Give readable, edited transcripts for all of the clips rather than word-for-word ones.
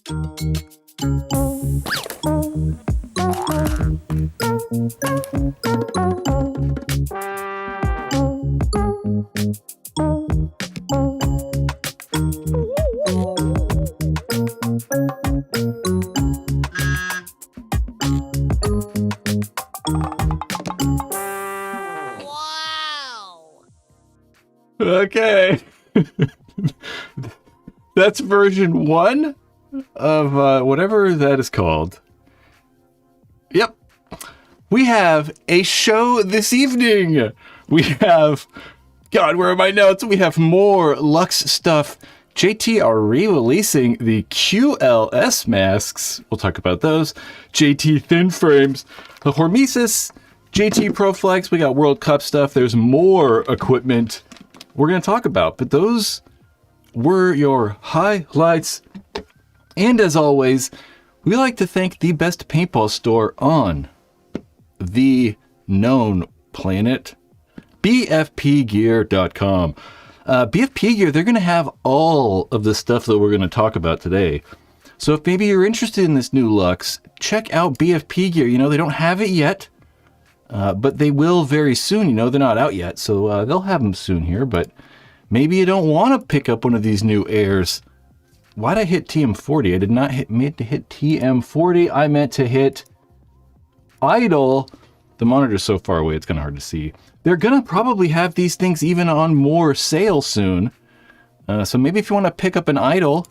Okay. That's version 1 of whatever that is called. Yep. We have a show this evening. We have, God, where are my notes? We have more Luxe stuff. JT are re-releasing the QLS masks. We'll talk about those. JT thin frames. The Hormesis JT Proflex. We got World Cup stuff. There's more equipment we're going to talk about, but those were your highlights. And as always, we like to thank the best paintball store on the known planet, bfpgear.com. BFP Gear, they're going to have all of the stuff that we're going to talk about today. So if maybe you're interested in this new Luxe, check out BFP Gear. You know, they don't have it yet, but they will very soon. You know, they're not out yet, so they'll have them soon here. But maybe you don't want to pick up one of these new AIREs. Why'd I hit TM40? I did not meant to hit TM40. I meant to hit idle. The monitor's so far away, it's kind of hard to see. They're going to probably have these things even on more sale soon. So maybe if you want to pick up an idle,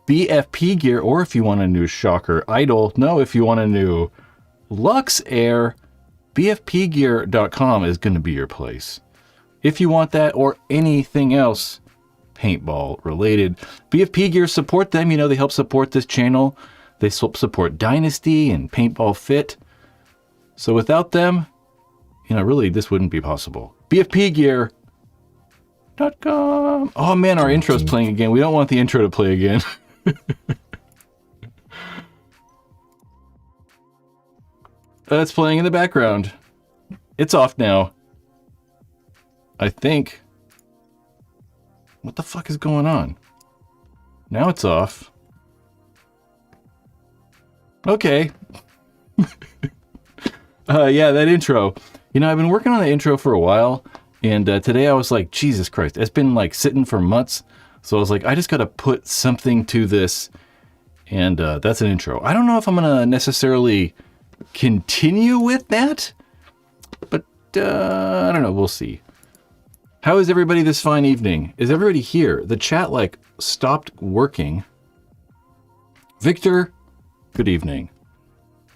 BFP Gear, or if you want a new shocker, idle. No, if you want a new Luxe Air, bfpgear.com is going to be your place. If you want that or anything else paintball related, BFP Gear, support them. You know, they help support this channel. They help support Dynasty and Paintball Fit. So without them, you know, really, this wouldn't be possible. bfpgear.com. Oh man, our intro's playing again. We don't want the intro to play again. That's playing in the background. It's off now, I think. What the fuck is going on? Now it's off. Okay. Yeah, that intro. You know, I've been working on the intro for a while, and today I was like, Jesus Christ, it's been like sitting for months. So I was like, I just got to put something to this, and that's an intro. I don't know if I'm going to necessarily continue with that, but I don't know. We'll see. How is everybody this fine evening? Is everybody here? The chat like stopped working. Victor, good evening.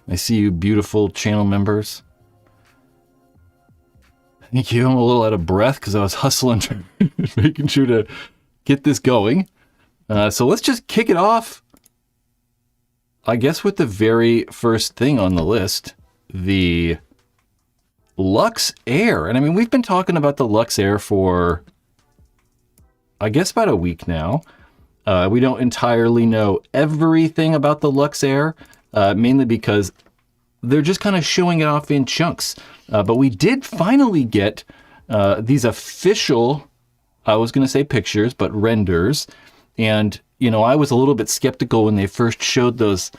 I see you beautiful channel members. Thank you. I'm a little out of breath because I was hustling, making sure to get this going. So let's just kick it off, I guess, with the very first thing on the list, the Luxe Air. And I mean, we've been talking about the Luxe Air for, I guess, about a week now. We don't entirely know everything about the Luxe Air, mainly because they're just kind of showing it off in chunks. But we did finally get these official, I was going to say pictures, but renders. And, you know, I was a little bit skeptical when they first showed those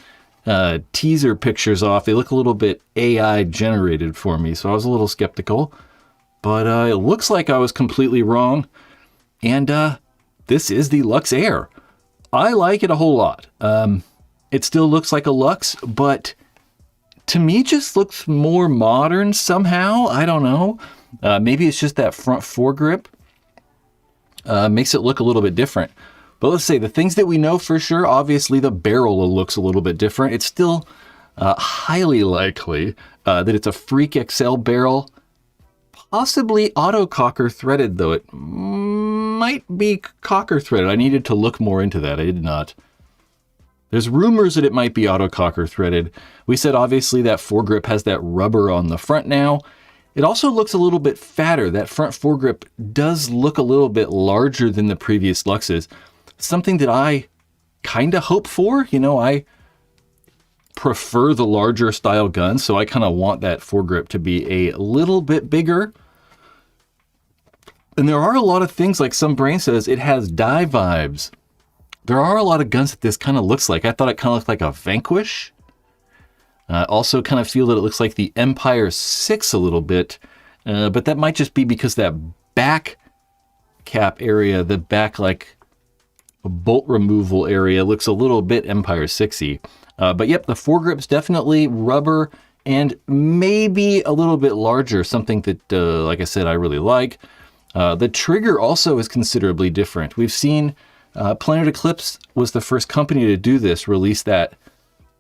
teaser pictures off. They look a little bit AI generated for me, so I was a little skeptical. But it looks like I was completely wrong. And this is the Luxe Air. I like it a whole lot. It still looks like a Luxe, but to me just looks more modern somehow. I don't know. Maybe it's just that front foregrip. Makes it look a little bit different. But let's say the things that we know for sure, obviously the barrel looks a little bit different. It's still highly likely that it's a Freak XL barrel, possibly auto cocker threaded, though it might be cocker threaded. I needed to look more into that. I did not. There's rumors that it might be auto cocker threaded. We said obviously that foregrip has that rubber on the front now. It also looks a little bit fatter. That front foregrip does look a little bit larger than the previous Luxes. Something that I kind of hope for. You know, I prefer the larger style guns, so I kind of want that foregrip to be a little bit bigger. And there are a lot of things, like some brain says it has die vibes. There are a lot of guns that this kind of looks like. I thought it kind of looked like a Vanquish. Also kind of feel that it looks like the Empire 6 a little bit, but that might just be because that back cap area, the back like bolt removal area looks a little bit Empire 6-y. But yep, the foregrip's definitely rubber and maybe a little bit larger, something that, like I said, I really like. The trigger also is considerably different. We've seen Planet Eclipse was the first company to do this, release that.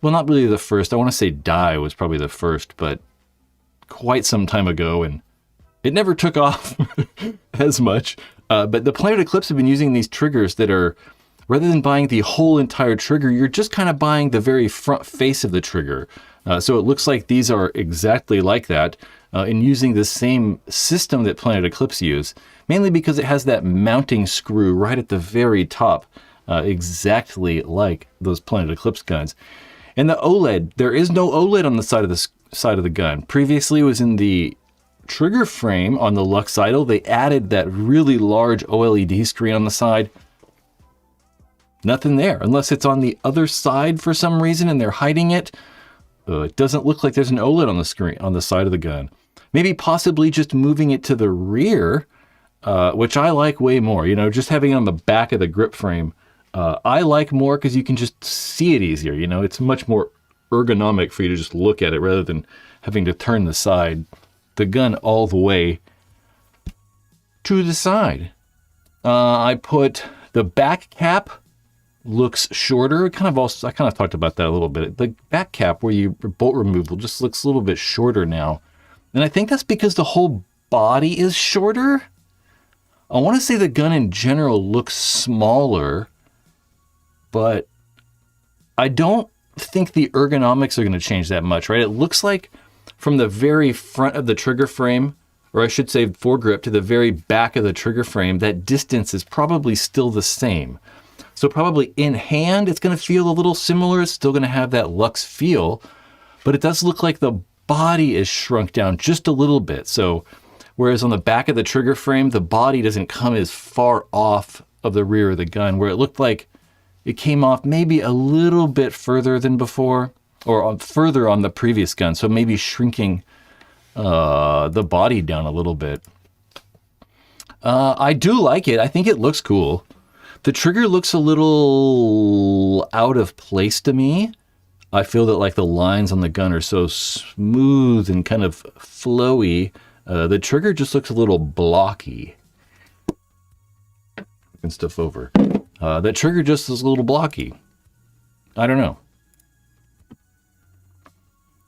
Well, not really the first. I want to say Die was probably the first, but quite some time ago, and it never took off as much. But the Planet Eclipse have been using these triggers that are, rather than buying the whole entire trigger, you're just kind of buying the very front face of the trigger. So it looks like these are exactly like that, and using the same system that Planet Eclipse use, mainly because it has that mounting screw right at the very top, exactly like those Planet Eclipse guns. And the OLED, there is no OLED on the side of the gun. Previously, it was in the trigger frame on the Luxe Idol. They added that really large OLED screen on the side. Nothing there, unless it's on the other side for some reason and they're hiding it. It doesn't look like there's an OLED on the screen on the side of the gun. Maybe possibly just moving it to the rear, which I like way more. You know, just having it on the back of the grip frame. I like more because you can just see it easier. You know, it's much more ergonomic for you to just look at it rather than having to turn the gun all the way to the side. I put the back cap looks shorter. I kind of talked about that a little bit. The back cap where you bolt removal just looks a little bit shorter now. And I think that's because the whole body is shorter. I want to say the gun in general looks smaller, but I don't think the ergonomics are going to change that much, right? It looks like from the very front of the trigger frame, or I should say foregrip, to the very back of the trigger frame, that distance is probably still the same. So probably in hand, it's going to feel a little similar. It's still going to have that Luxe feel, but it does look like the body is shrunk down just a little bit. So whereas on the back of the trigger frame, the body doesn't come as far off of the rear of the gun, where it looked like it came off maybe a little bit further than before, or further on the previous gun. So maybe shrinking the body down a little bit. I do like it. I think it looks cool. The trigger looks a little out of place to me. I feel that like the lines on the gun are so smooth and kind of flowy. The trigger just looks a little blocky. And stuff over. That trigger just is a little blocky. I don't know.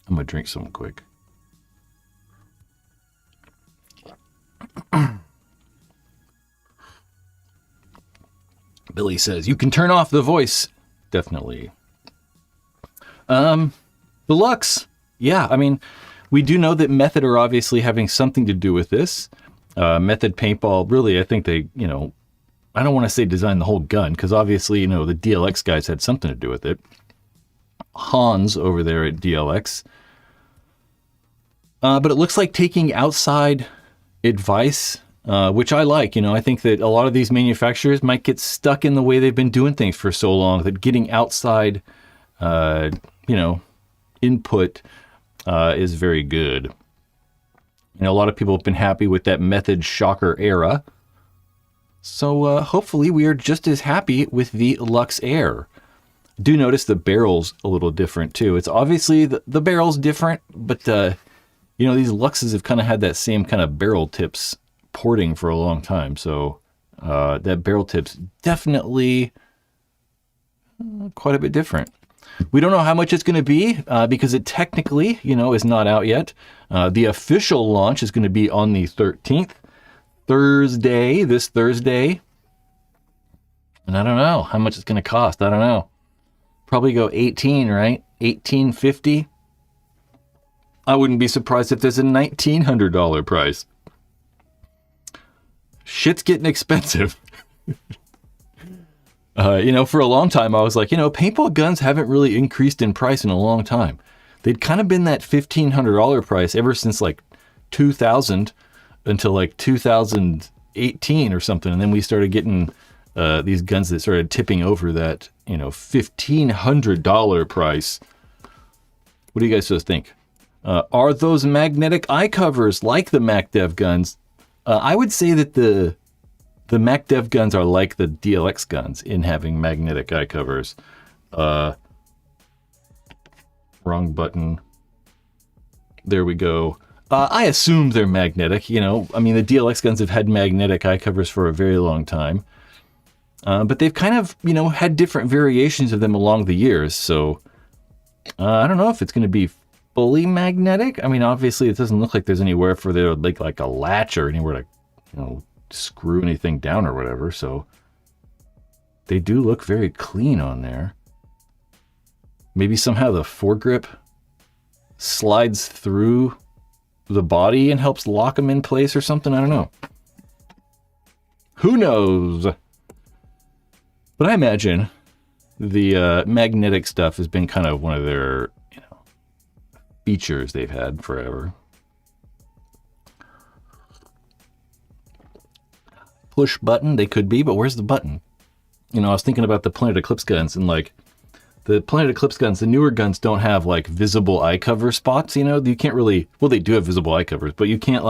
I'm gonna drink some quick. Billy says, you can turn off the voice. Definitely. The Luxe. Yeah, I mean, we do know that Method are obviously having something to do with this. Method Paintball, really, I think they, you know, I don't want to say design the whole gun, because obviously, you know, the DLX guys had something to do with it. Hans over there at DLX. But it looks like taking outside advice, which I like. You know, I think that a lot of these manufacturers might get stuck in the way they've been doing things for so long, that getting outside, you know, input is very good. You know, a lot of people have been happy with that Method Shocker era. So hopefully we are just as happy with the Luxe Air. Do notice the barrel's a little different too. It's obviously the barrel's different, but you know, these Luxes have kind of had that same kind of barrel tips porting for a long time. So that barrel tip's definitely quite a bit different. We don't know how much it's going to be because it technically, you know, is not out yet. The official launch is going to be on the 13th. This Thursday. And I don't know how much it's going to cost. I don't know. Probably go 18, right? $1,850. I wouldn't be surprised if there's a $1,900 price. Shit's getting expensive. You know, for a long time, I was like, you know, paintball guns haven't really increased in price in a long time. They'd kind of been that $1,500 price ever since like 2000 until like 2018 or something. And then we started getting these guns that started tipping over that, $1,500 price. What do you guys just think? Are those magnetic eye covers like the MacDev guns? I would say that the MacDev guns are like the DLX guns in having magnetic eye covers. Wrong button. There we go. I assume they're magnetic, the DLX guns have had magnetic eye covers for a very long time. But they've kind of, had different variations of them along the years. So I don't know if it's going to be fully magnetic. I mean, obviously it doesn't look like there's anywhere for there to like a latch or anywhere to, screw anything down or whatever. So they do look very clean on there. Maybe somehow the foregrip slides through the body and helps lock them in place or something. I don't know. Who knows? But I imagine the magnetic stuff has been kind of one of their, features they've had forever. Push button, they could be, but where's the button? I was thinking about the Planet Eclipse guns, and the Planet Eclipse guns, the newer guns don't have visible eye cover spots. You can't really, well, they do have visible eye covers, but you can't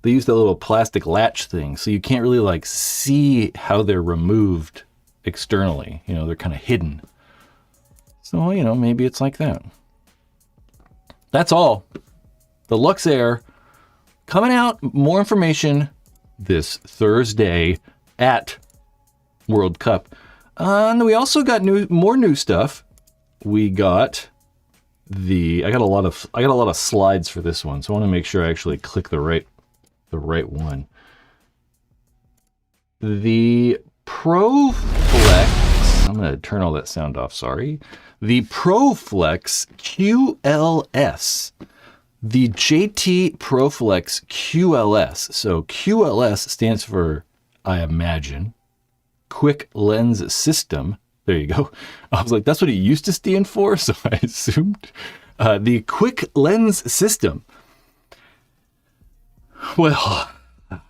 they use that little plastic latch thing, so you can't really see how they're removed externally. They're kind of hidden. So, maybe it's like that. That's all. The Luxe Air coming out. More information this Thursday at World Cup. And we also got more new stuff. We got I got a lot of slides for this one, so I want to make sure I actually click the right one. The Proflex. I'm going to turn all that sound off. Sorry. The Proflex QLS. The JT Proflex QLS. So QLS stands for, I imagine, Quick Lens System. There you go. I was like, that's what it used to stand for, so I assumed. The Quick Lens System. Well,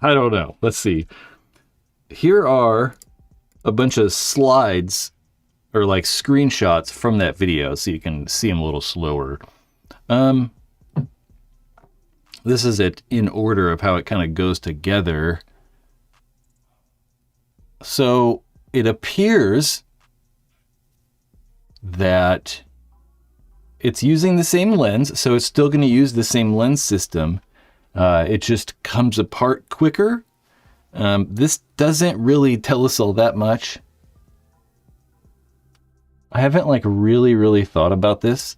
I don't know. Let's see. Here are a bunch of slides or screenshots from that video, so you can see them a little slower. This is it in order of how it kind of goes together. So it appears that it's using the same lens, so it's still going to use the same lens system. It just comes apart quicker. This doesn't really tell us all that much. I haven't really thought about this.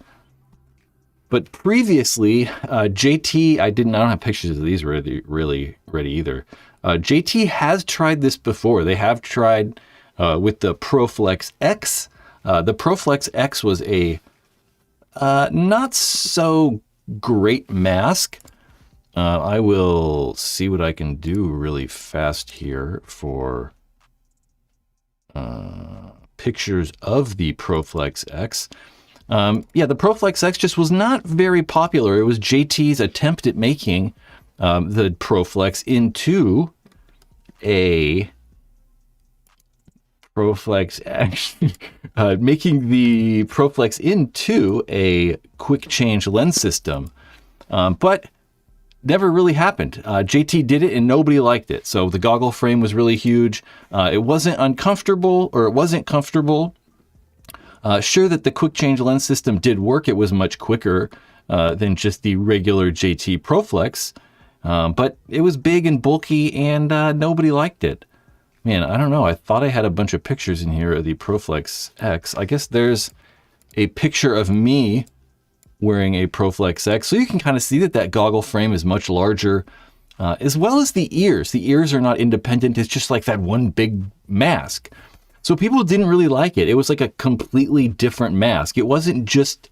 But previously, JT, I don't have pictures of these ready either. JT has tried this before. They have tried with the Proflex X. The Proflex X was a not so great mask. I will see what I can do really fast here for pictures of the Proflex X. The Proflex X just was not very popular. It was JT's attempt at making the Proflex into a making the Proflex into a quick change lens system, but never really happened. JT did it and nobody liked it. So the goggle frame was really huge. It wasn't uncomfortable, or it wasn't comfortable. Sure that the quick change lens system did work. It was much quicker than just the regular JT Proflex, but it was big and bulky and nobody liked it. Man, I don't know. I thought I had a bunch of pictures in here of the Proflex X. I guess there's a picture of me wearing a Proflex X. So you can kind of see that goggle frame is much larger, as well as the ears. The ears are not independent. It's just like that one big mask. So people didn't really like it. It was like a completely different mask. It wasn't just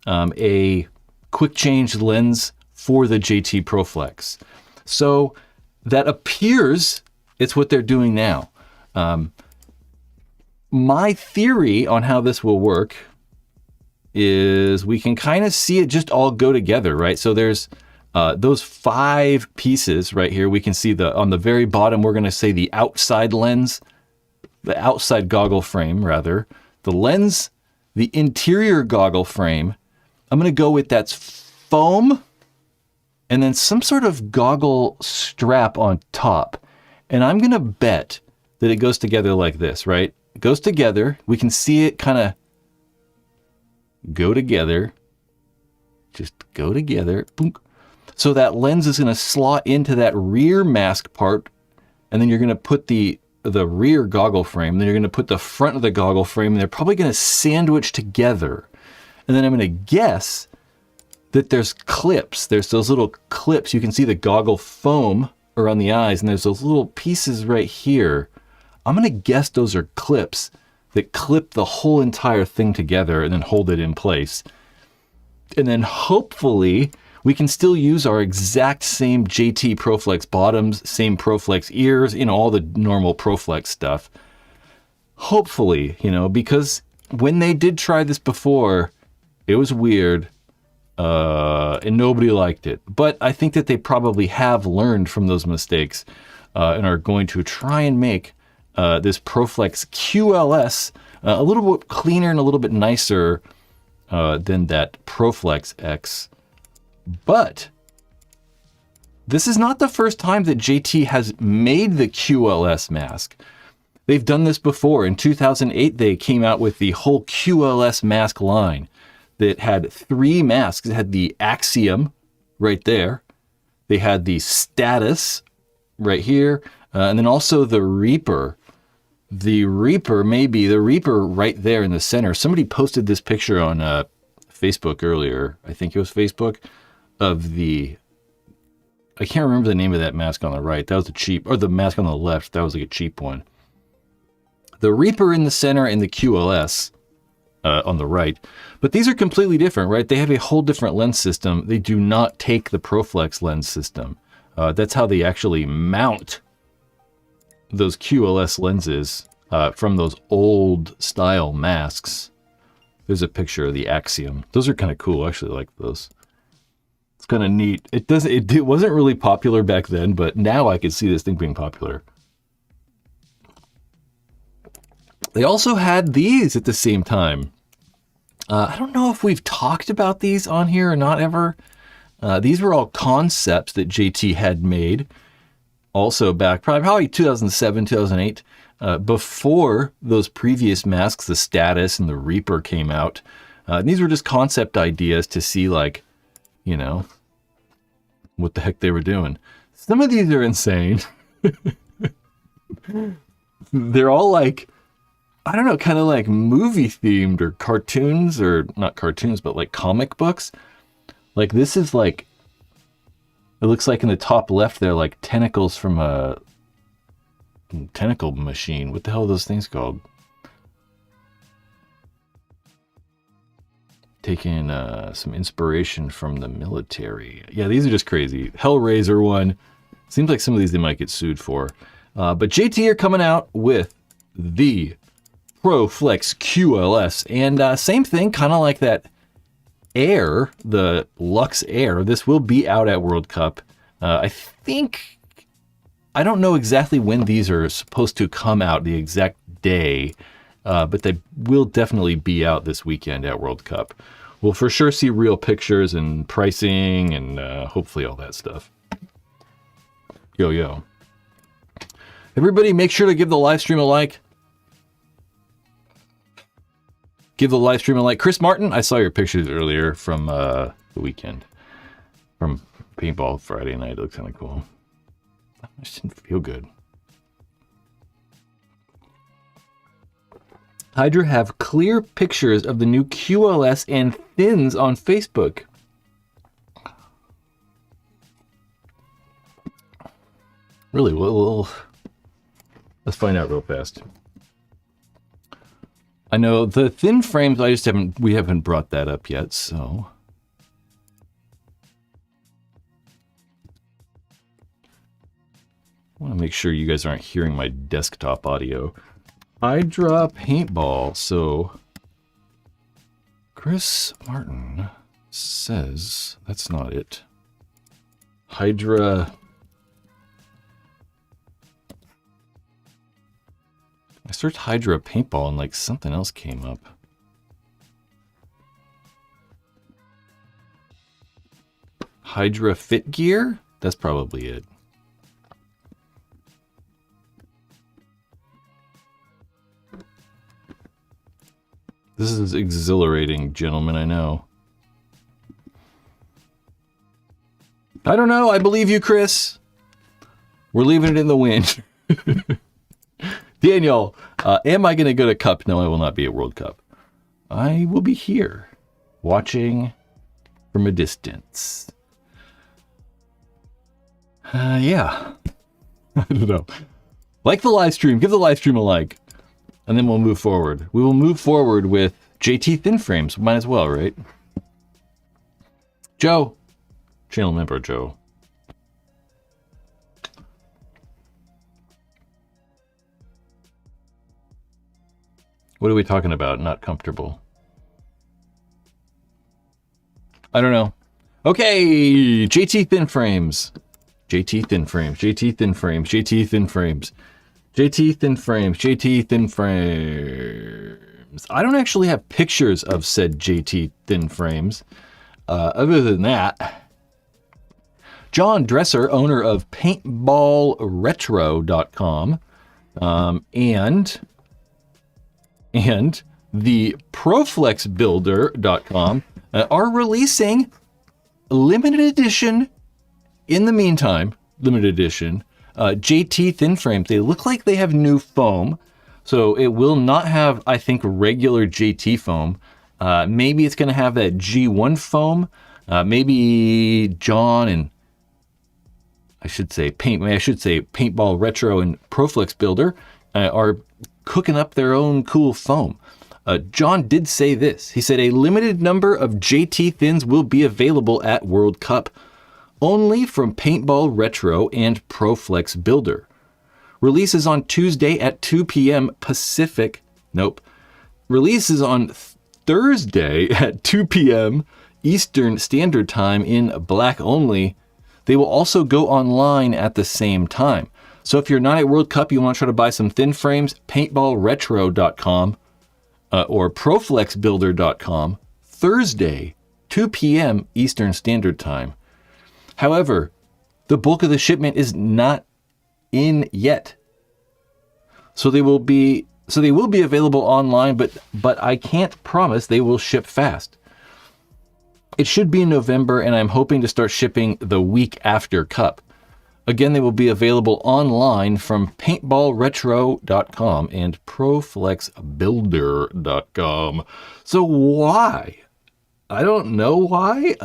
a quick change lens for the JT Proflex. So that appears it's what they're doing now. My theory on how this will work is we can kind of see it just all go together, right? So there's Those 5 pieces right here, we can see on the very bottom, we're going to say the outside lens, the outside goggle frame, rather. The lens, the interior goggle frame, I'm going to go with that's foam, and then some sort of goggle strap on top. And I'm going to bet that it goes together like this, right? It goes together. We can see it kind of go together. Just go together. Boom. So that lens is going to slot into that rear mask part, and then you're going to put the rear goggle frame, then you're going to put the front of the goggle frame, and they're probably going to sandwich together. And then I'm going to guess that there's clips. There's those little clips. You can see the goggle foam around the eyes, and there's those little pieces right here. I'm going to guess those are clips that clip the whole entire thing together and then hold it in place. And then hopefully we can still use our exact same JT Proflex bottoms, same Proflex ears, all the normal Proflex stuff. Hopefully, because when they did try this before, it was weird, and nobody liked it. But I think that they probably have learned from those mistakes and are going to try and make this Proflex QLS a little bit cleaner and a little bit nicer than that Proflex X. But this is not the first time that JT has made the QLS mask. They've done this before. In 2008, they came out with the whole QLS mask line that had 3 masks. It had the Axiom right there. They had the Status right here. And then also the Reaper. The Reaper right there in the center. Somebody posted this picture on Facebook earlier. I think it was Facebook. Of I can't remember the name of that mask on the right. That was a cheap, or the mask on the left. That was like a cheap one. The Reaper in the center and the QLS on the right. But these are completely different, right? They have a whole different lens system. They do not take the Proflex lens system. That's how they actually mount those QLS lenses from those old style masks. There's a picture of the Axiom. Those are kind of cool. I actually like those. It's kind of neat. It wasn't really popular back then, but now I can see this thing being popular. They also had these at the same time. I don't know if we've talked about these on here or not ever. These were all concepts that JT had made also back probably 2007, 2008, before those previous masks, the Status and the Reaper came out. These were just concept ideas to see what the heck they were doing. Some of these are insane. They're all like, I don't know, kind of like movie themed or cartoons, or not cartoons, but like comic books. Like this is like, it looks like in the top left there, like tentacles from a tentacle machine. What the hell are those things called? Taking some inspiration from the military. Yeah, these are just crazy. Hellraiser one. Seems like some of these they might get sued for. But JT are coming out with the Proflex QLS. And same thing, kind of like that AIRE, the Luxe Air. This will be out at World Cup. I don't know exactly when these are supposed to come out, the exact day, but they will definitely be out this weekend at World Cup. We'll for sure see real pictures and pricing and hopefully all that stuff. Yo. Everybody make sure to give the live stream a like. Give the live stream a like. Chris Martin, I saw your pictures earlier from the weekend. From Paintball Friday night. It looks kind of cool. I just didn't feel good. Hydra have clear pictures of the new QLS and Thins on Facebook. Really? Well, let's find out real fast. I know the thin frames, we haven't brought that up yet, so. I want to make sure you guys aren't hearing my desktop audio. Hydra Paintball. So Chris Martin says that's not it. Hydra. I searched Hydra paintball and like something else came up. Hydra fit gear? That's probably it. This is exhilarating, gentlemen, I know. I don't know, I believe you, Chris. We're leaving it in the wind. Daniel, am I going to go to Cup? No, I will not be at World Cup. I will be here, watching from a distance. Yeah. I don't know. Like the live stream. Give the live stream a like. And then we'll move forward. We will move forward with JT Thin Frames. Might as well, right? Joe. Channel member Joe. What are we talking about? Not comfortable. I don't know. Okay. JT Thin Frames. JT Thin Frames. JT Thin Frames. JT Thin Frames. JT Thin Frames, JT Thin Frames. I don't actually have pictures of said JT Thin Frames. Other than that, John Dresser, owner of PaintballRetro.com, and the ProflexBuilder.com are releasing limited edition, in the meantime, limited edition, JT Thin Frames. They look like they have new foam, so it will not have, I think, regular JT foam. Maybe it's going to have that G1 foam. Maybe John and I should say Paintball Retro and Proflex Builder are cooking up their own cool foam. John did say this. He said a limited number of JT Thins will be available at World Cup. Only from Paintball Retro and Proflex Builder. Releases on Tuesday at 2 p.m. Pacific. Nope. Releases on Thursday at 2 p.m. Eastern Standard Time in black only. They will also go online at the same time. So if you're not at World Cup, you want to try to buy some thin frames, paintballretro.com or proflexbuilder.com, Thursday, 2 p.m. Eastern Standard Time. However, the bulk of the shipment is not in yet. So they will be available online, but I can't promise they will ship fast. It should be in November, and I'm hoping to start shipping the week after Cup. Again, they will be available online from paintballretro.com and proflexbuilder.com. So why? I don't know why.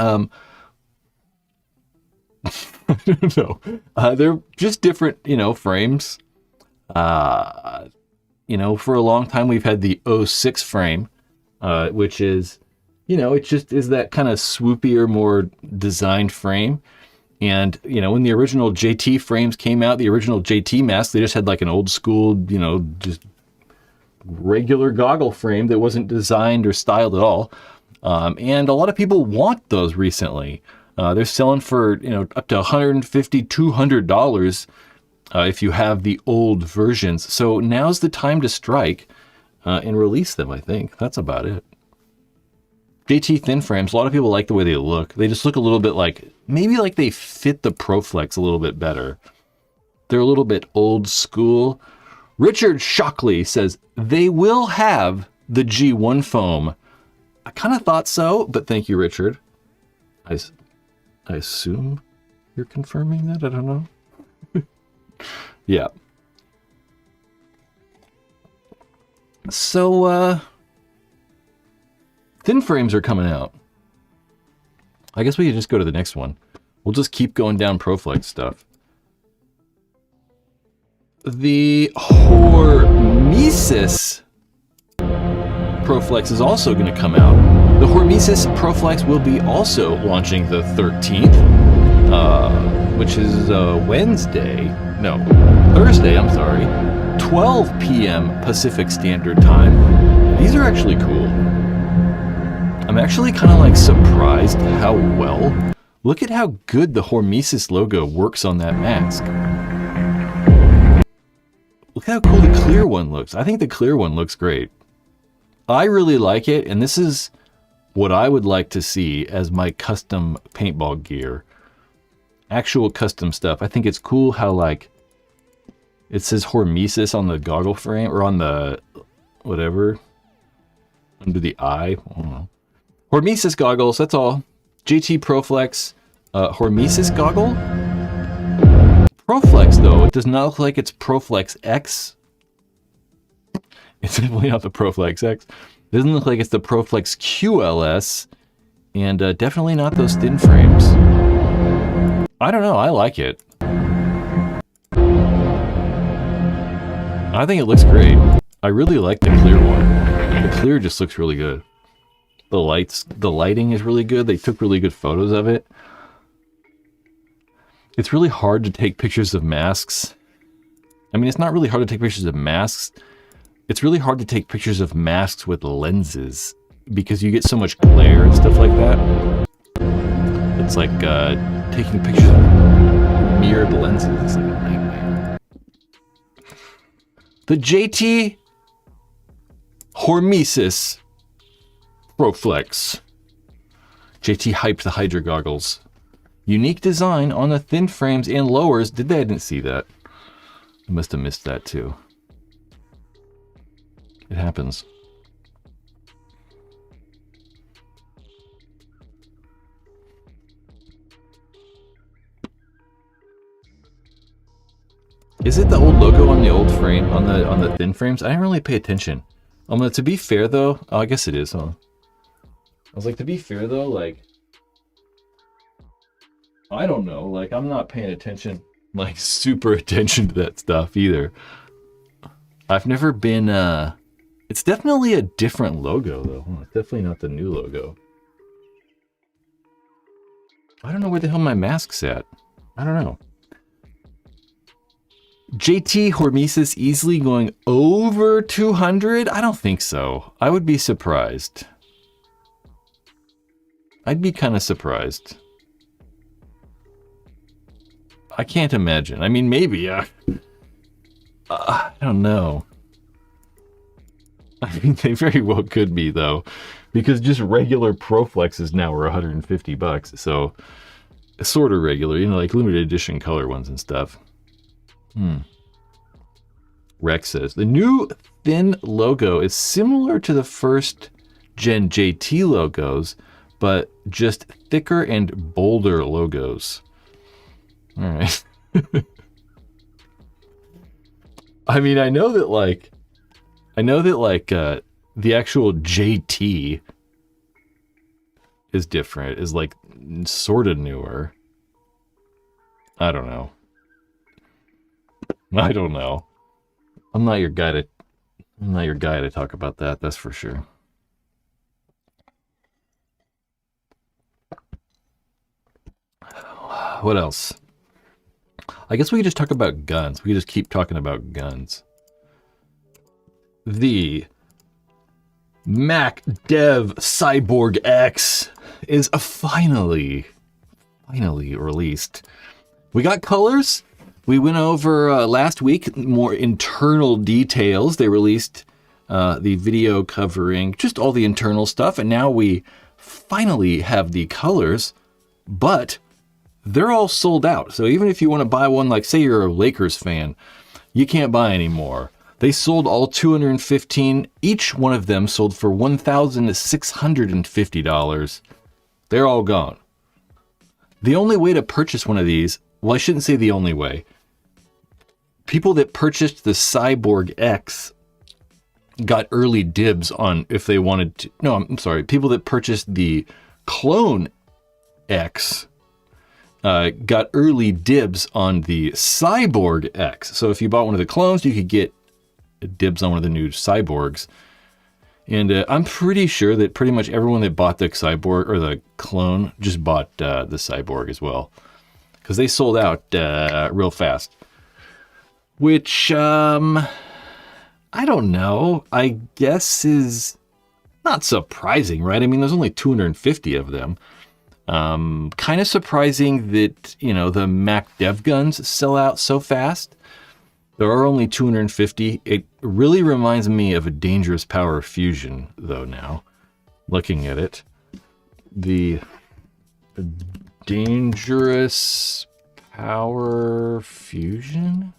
I don't know. They're just different, frames. For a long time we've had the 06 frame, which is, it just is that kind of swoopier, more designed frame. And, when the original JT frames came out, the original JT mask, they just had like an old school, just regular goggle frame that wasn't designed or styled at all. And a lot of people want those recently. They're selling for, up to $150, $200 if you have the old versions. So now's the time to strike and release them, I think. That's about it. JT Thin Frames, a lot of people like the way they look. They just look a little bit maybe like they fit the Proflex a little bit better. They're a little bit old school. Richard Shockley says, they will have the G1 foam. I kind of thought so, but thank you, Richard. I assume you're confirming that? I don't know. Yeah. So, thin frames are coming out. I guess we could just go to the next one. We'll just keep going down Proflex stuff. The Hormesis Proflex is also going to come out. The Hormesis Proflex will be also launching the 13th, which is Thursday, I'm sorry, 12 p.m. Pacific Standard Time. These are actually cool. I'm actually kind of surprised how well Look at how good the Hormesis logo works on that mask. Look how cool the clear one looks. I think the clear one looks great. I really like it, and this is what I would like to see as my custom paintball gear. Actual custom stuff. I think it's cool how, like, it says Hormesis on the goggle frame, or on the, whatever, under the eye. I don't know. Hormesis goggles, that's all. JT Proflex, Hormesis goggle. Proflex, though, it does not look like it's Proflex X. It's definitely not the Proflex X. It doesn't look like it's the Proflex QLS, and definitely not those thin frames. I don't know, I like it. I think it looks great. I really like the clear one. The clear just looks really good. The lighting is really good. They took really good photos of it. It's really hard to take pictures of masks. I mean, it's not really hard to take pictures of masks. It's really hard to take pictures of masks with lenses because you get so much glare and stuff like that. It's like taking pictures of mirrored lenses. It's like a nightmare. The JT Hormesis Proflex. JT hyped the Hydra goggles. Unique design on the thin frames and lowers. I didn't see that. I must have missed that too. It happens. Is it the old logo on the old frame, on the thin frames? I didn't really pay attention. To be fair though, oh, I guess it is, huh? I was like, to be fair though, like, I don't know, like, I'm not paying attention, like, super attention to that stuff either. I've never been, it's definitely a different logo though. It's definitely not the new logo. I don't know where the hell my mask's at. I don't know. JT Hormesis easily going over 200? I don't think so. I would be surprised. I'd be kind of surprised. I can't imagine. I mean, maybe. I don't know. I mean, they very well could be, though. Because just regular Proflexes now are $150. So, sort of regular. You know, like limited edition color ones and stuff. Rex says, the new thin logo is similar to the first gen JT logos, but just thicker and bolder logos. All right. I mean, I know that the actual JT is different, is like sort of newer. I don't know. I'm not your guy to talk about that, that's for sure. What else? I guess we could just talk about guns. We could just keep talking about guns. The MacDev Cyborg X is finally released. We got colors. We went over last week more internal details. They released the video covering just all the internal stuff, and now we finally have the colors, but they're all sold out. So even if you want to buy one, like say you're a Lakers fan, you can't buy anymore. They sold all 215. Each one of them sold for $1,650. They're all gone. The only way to purchase one of these, well, I shouldn't say the only way. People that purchased the Cyborg X got early dibs on if they wanted to. No, I'm sorry. People that purchased the Clone X got early dibs on the Cyborg X. So if you bought one of the clones, you could get dibs on one of the new Cyborgs. And I'm pretty sure that pretty much everyone that bought the Cyborg or the clone just bought the Cyborg as well, because they sold out real fast. Which, I don't know, I guess is not surprising, right? I mean, there's only 250 of them. Kind of surprising that, you know, the MacDev guns sell out so fast. There are only 250. It really reminds me of a Dangerous Power Fusion, though, now, looking at it. The Dangerous Power Fusion?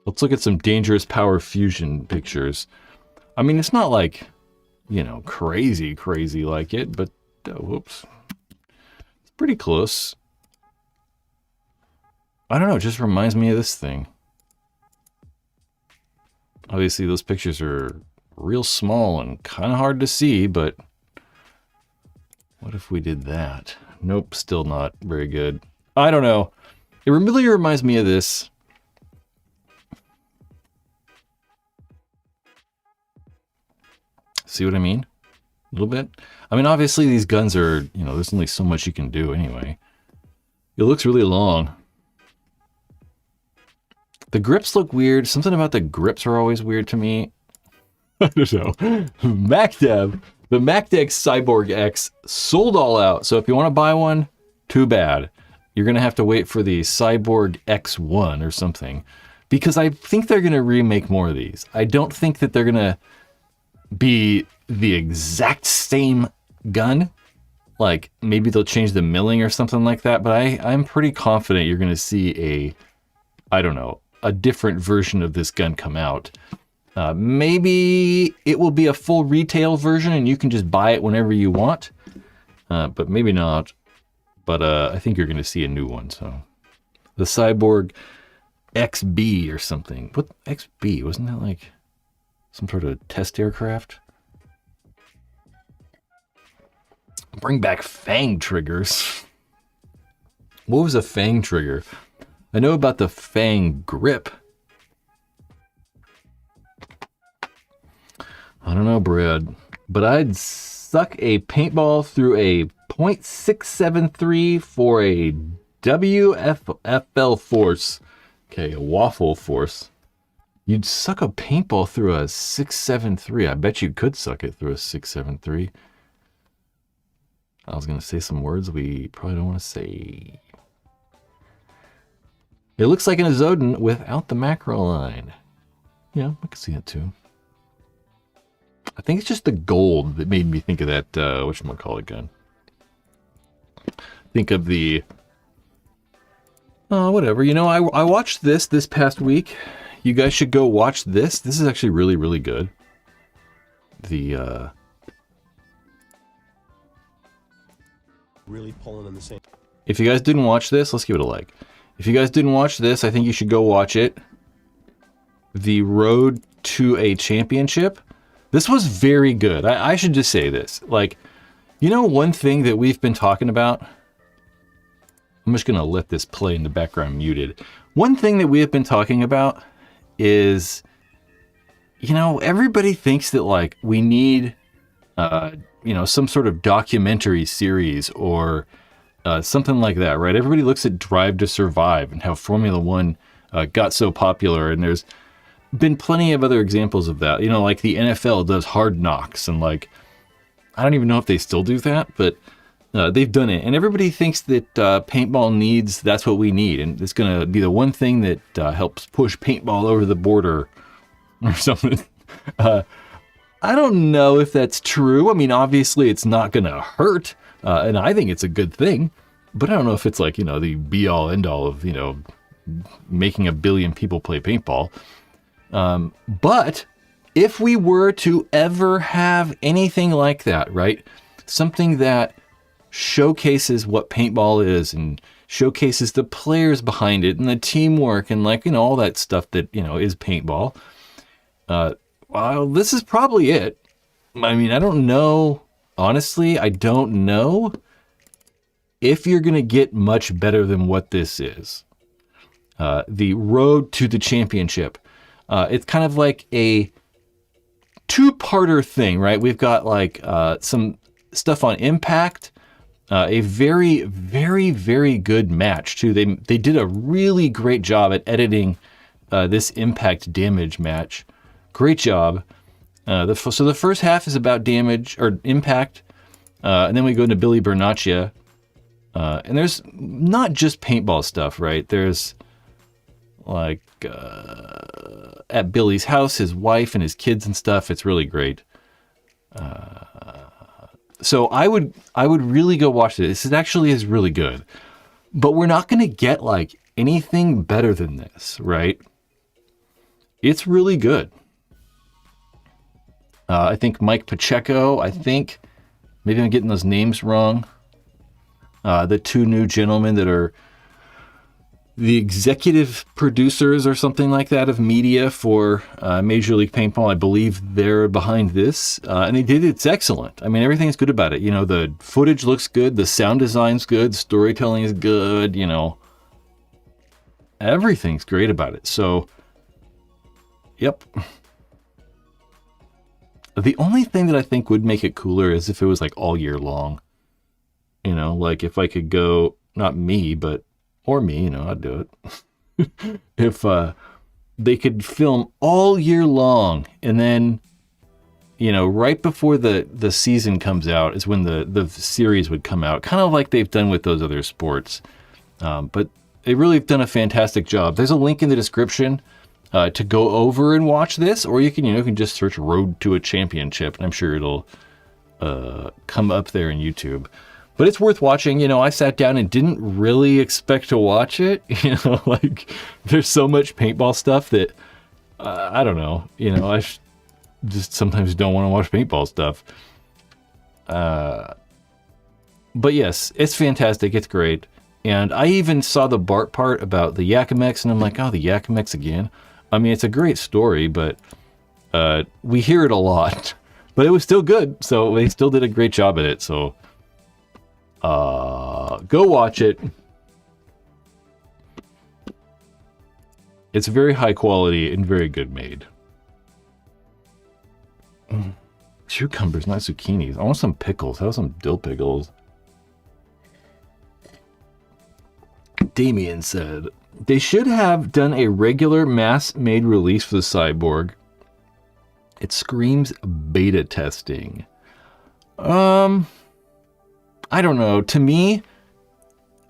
Let's look at some Dangerous Power Fusion pictures. I mean, it's not like, you know, crazy like it, but, whoops. It's pretty close. I don't know, it just reminds me of this thing. Obviously, those pictures are real small and kind of hard to see, but what if we did that? Nope, still not very good. I don't know. It really reminds me of this. See what I mean? A little bit. I mean, obviously these guns are, you know, there's only so much you can do anyway. It looks really long. The grips look weird. Something about the grips are always weird to me. I don't know. MacDev, the MacDev Cyborg X sold all out. So if you want to buy one, too bad. You're going to have to wait for the Cyborg X1 or something. Because I think they're going to remake more of these. I don't think that they're going to be the exact same gun. Like maybe they'll change the milling or something like that, but I'm pretty confident you're going to see a, I don't know, a different version of this gun come out. Maybe it will be a full retail version and you can just buy it whenever you want, but maybe not. But I think you're going to see a new one. So the Cyborg XB or something. What XB? Wasn't that like some sort of test aircraft? Bring back Fang triggers. What was a Fang trigger? I know about the Fang grip. I don't know, Brad, but I'd suck a paintball through a .673 for a WFL force. Okay, a waffle force. You'd suck a paintball through a 673. I bet you could suck it through a 673. I was going to say some words we probably don't want to say. It looks like an Azodin without the macro line. Yeah, I can see it too. I think it's just the gold that made me think of that, whatchamacallit gun. Think of the, whatever. You know, I watched this past week. You guys should go watch this. This is actually really, really good. The, really pulling in the same. If you guys didn't watch this, let's give it a like. If you guys didn't watch this, I think you should go watch it. The Road to a Championship. This was very good. I should just say this. Like, you know, one thing that we've been talking about. I'm just going to let this play in the background muted. One thing that we have been talking about is, you know, everybody thinks that like we need, you know, some sort of documentary series or something like that, right? Everybody looks at Drive to Survive and how Formula One got so popular, and there's been plenty of other examples of that. You know, like the NFL does Hard Knocks, and like, I don't even know if they still do that, but they've done it. And everybody thinks that paintball needs, that's what we need. And it's going to be the one thing that helps push paintball over the border or something. I don't know if that's true. I mean, obviously it's not going to hurt. And I think it's a good thing, but I don't know if it's like, you know, the be all end all of, you know, making 1 billion people play paintball. But if we were to ever have anything like that, right? Something that showcases what paintball is and showcases the players behind it and the teamwork and like, you know, all that stuff that, you know, is paintball. Well, this is probably it. I mean, I don't know. Honestly, I don't know if you're going to get much better than what this is. The Road to the Championship. It's kind of like a two-parter thing, right? We've got like some stuff on Impact. A very, very, very good match too. They did a really great job at editing this impact damage match. Great job. So the first half is about damage or impact, and then we go into Billy Bernaccia. And there's not just paintball stuff, right? There's like at Billy's house, his wife and his kids and stuff. It's really great. So I would really go watch this. It actually is really good, but we're not going to get like anything better than this, right? It's really good. I think Mike Pacheco, maybe I'm getting those names wrong. The two new gentlemen that are the executive producers or something like that of media for Major League Paintball. I believe they're behind this. And they did it's excellent. I mean, everything's good about it. You know, the footage looks good. The sound design's good. Storytelling is good. You know, everything's great about it. So, yep. The only thing that I think would make it cooler is if it was like all year long. You know, like if I could go, not me, or me, you know, I'd do it. If they could film all year long and then, you know, right before the season comes out is when the series would come out, kind of like they've done with those other sports. But they really have done a fantastic job. There's a link in the description to go over and watch this, or you can just search Road to a Championship, and I'm sure it'll come up there in YouTube. But it's worth watching. You know, I sat down and didn't really expect to watch it. You know, like there's so much paintball stuff that I don't know. You know, I just sometimes don't want to watch paintball stuff. But yes, it's fantastic. It's great. And I even saw the Bart part about the Yakimex, and I'm like, oh, the Yakimex again. I mean, it's a great story, but we hear it a lot. But it was still good, so they still did a great job at it. So go watch it. It's very high quality and very good made. Cucumbers, not zucchinis. I want some pickles. How about some dill pickles? Damien said, they should have done a regular mass-made release for the Cyborg. It screams beta testing. I don't know. To me,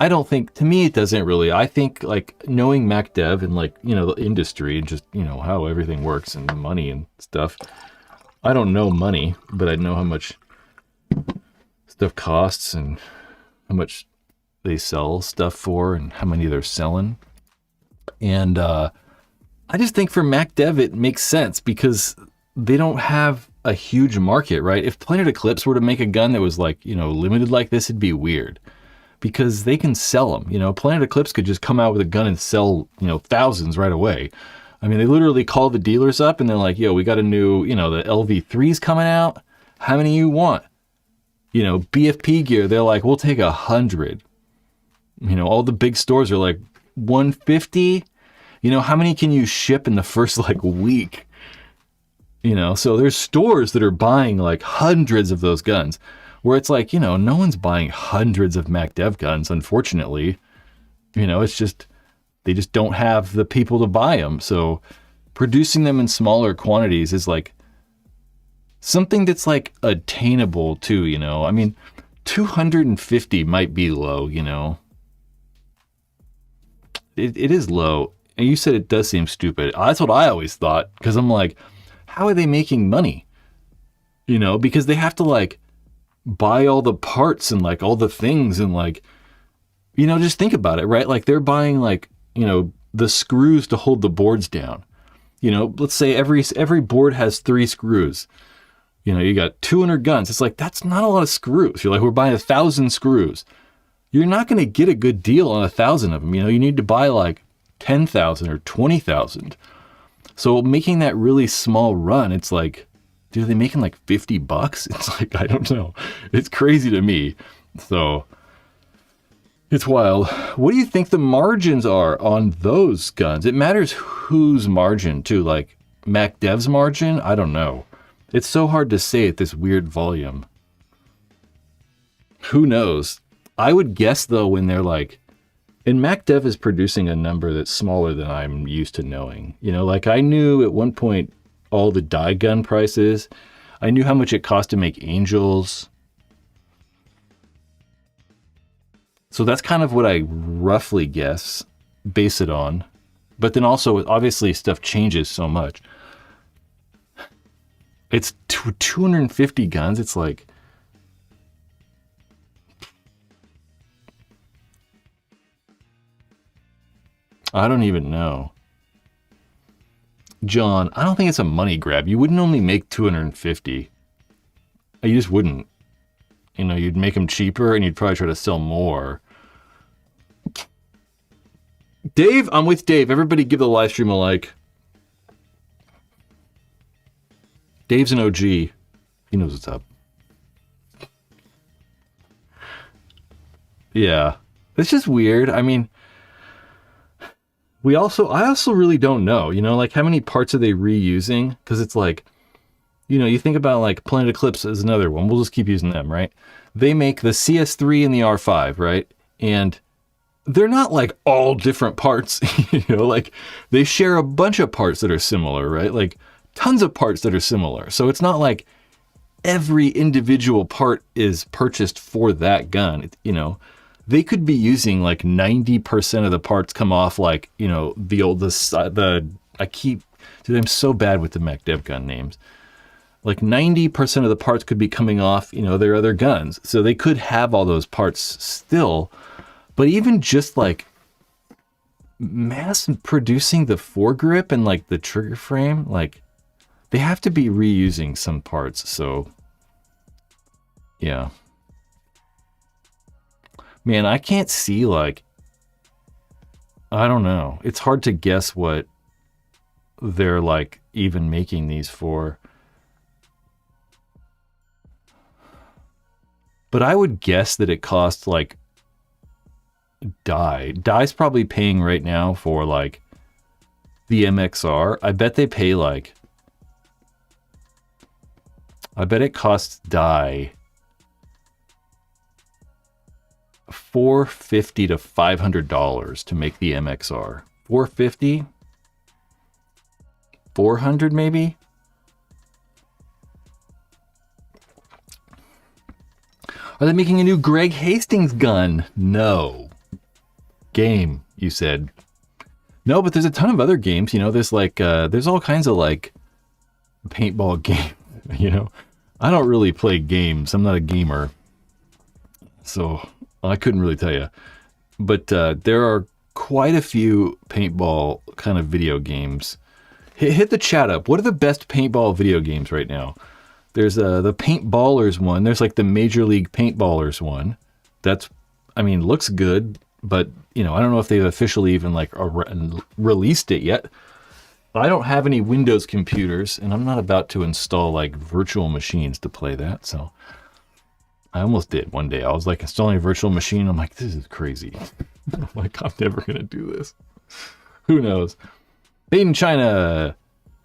it doesn't really. I think like knowing MacDev and like, you know, the industry and just, you know, how everything works and money and stuff. I don't know money, but I know how much stuff costs and how much they sell stuff for and how many they're selling. And I just think for MacDev, it makes sense because they don't have a huge market, right? If Planet Eclipse were to make a gun that was like, you know, limited like this, it'd be weird because they can sell them. You know, Planet Eclipse could just come out with a gun and sell, you know, thousands right away. I mean, they literally call the dealers up and they're like, yo, we got a new, you know, the LV3's coming out. How many you want? You know, BFP gear, they're like, we'll take 100. You know, all the big stores are like 150. You know, how many can you ship in the first like week? You know, so there's stores that are buying like hundreds of those guns where it's like, you know, no one's buying hundreds of MacDev guns, unfortunately. You know, it's just, they just don't have the people to buy them. So producing them in smaller quantities is like something that's like attainable too, you know. I mean, 250 might be low, you know. It is low. And you said it does seem stupid. That's what I always thought, because I'm like, how are they making money? You know, because they have to like buy all the parts and like all the things and like, you know, just think about it, right? Like they're buying like, you know, the screws to hold the boards down. You know, let's say every board has 3 screws. You know, you got 200 guns. It's like, that's not a lot of screws. You're like, we're buying 1,000 screws. You're not going to get a good deal on 1,000 of them. You know, you need to buy like 10,000 or 20,000. So making that really small run, it's like, dude, are they making like $50? It's like, I don't know. It's crazy to me. So it's wild. What do you think the margins are on those guns? It matters whose margin too. Like MacDev's margin, I don't know. It's so hard to say at this weird volume. Who knows? I would guess though, when they're like, And MacDev is producing a number that's smaller than I'm used to knowing. You know, like I knew at one point all the die gun prices. I knew how much it cost to make Angels. So that's kind of what I roughly base it on. But then also, obviously, stuff changes so much. It's 250 guns. It's like... I don't even know. John, I don't think it's a money grab. You wouldn't only make 250. You just wouldn't. You know, you'd make them cheaper and you'd probably try to sell more. Dave, I'm with Dave. Everybody give the live stream a like. Dave's an OG. He knows what's up. Yeah. It's just weird. I mean... I also really don't know, you know, like how many parts are they reusing? Because it's like, you know, you think about like Planet Eclipse as another one. We'll just keep using them, right? They make the CS3 and the R5, right? And they're not like all different parts, you know, like they share a bunch of parts that are similar, right? Like tons of parts that are similar. So it's not like every individual part is purchased for that gun, you know. They could be using like 90% of the parts come off like, you know, I'm so bad with the MacDev gun names. Like 90% of the parts could be coming off, you know, their other guns. So they could have all those parts still, but even just like mass producing the foregrip and like the trigger frame, like they have to be reusing some parts. So yeah. Man, I can't see, like, I don't know. It's hard to guess what they're, like, even making these for. But I would guess that it costs, like, dye. Dye's probably paying right now for, like, the MXR. I bet they pay, like, I bet it costs dye $450 to $500 to make the MXR. $450? $400 maybe? Are they making a new Greg Hastings gun? No. Game, you said. No, but there's a ton of other games, you know, there's like there's all kinds of like paintball game, you know. I don't really play games. I'm not a gamer. So I couldn't really tell you, but there are quite a few paintball kind of video games. Hit the chat up. What are the best paintball video games right now? There's the Paintballers one. There's like the Major League Paintballers one. That's, I mean, looks good, but you know, I don't know if they've officially even like released it yet. I don't have any Windows computers, and I'm not about to install like virtual machines to play that, so. I almost did one day. I was like installing a virtual machine. I'm like, this is crazy. I'm like, I'm never going to do this. Who knows? Made in China.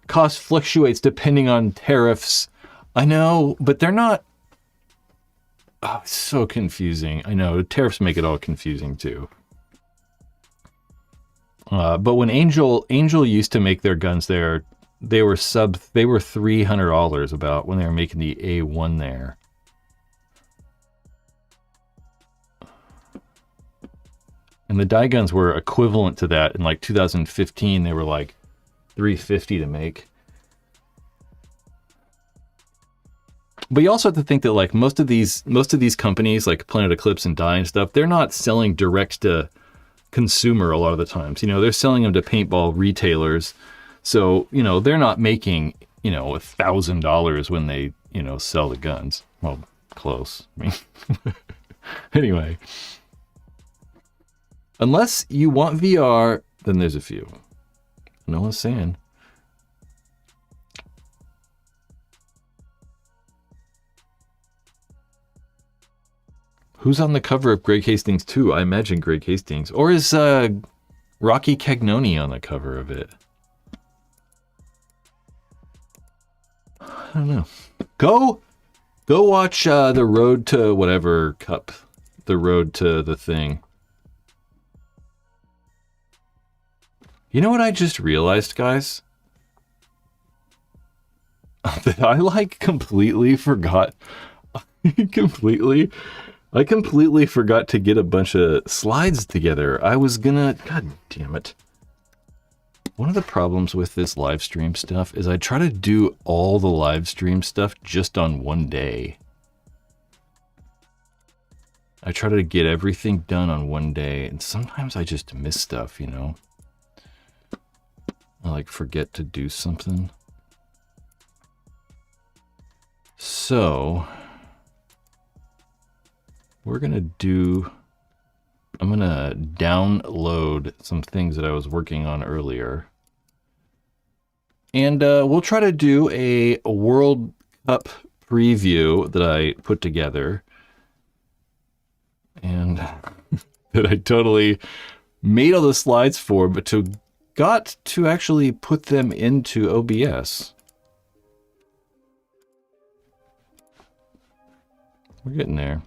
Cost fluctuates depending on tariffs. I know, but they're not. Oh, it's so confusing. I know. Tariffs make it all confusing too. But when Angel used to make their guns there, they were $300 about when they were making the A1 there. And the die guns were equivalent to that in like 2015. They were like $350 to make. But you also have to think that like most of these companies like Planet Eclipse and Die and stuff, they're not selling direct to consumer a lot of the times. You know, they're selling them to paintball retailers. So, you know, they're not making, you know, $1,000 when they, you know, sell the guns. Well, close. I mean, anyway. Unless you want VR, then there's a few. No one's saying. Who's on the cover of Greg Hastings 2? I imagine Greg Hastings. Or is Rocky Cagnoni on the cover of it? I don't know. Go watch the Road to whatever Cup. The Road to the thing. You know what I just realized, guys? That I like completely forgot. I completely forgot to get a bunch of slides together. I was gonna, god damn it. One of the problems with this live stream stuff is I try to do all the live stream stuff just on one day. I try to get everything done on one day, and sometimes I just miss stuff, you know? I like forget to do something. So, we're gonna do, I'm gonna download some things that I was working on earlier. And we'll try to do a World Cup preview that I put together. And that I totally made all the slides for, but got to actually put them into OBS. We're getting there.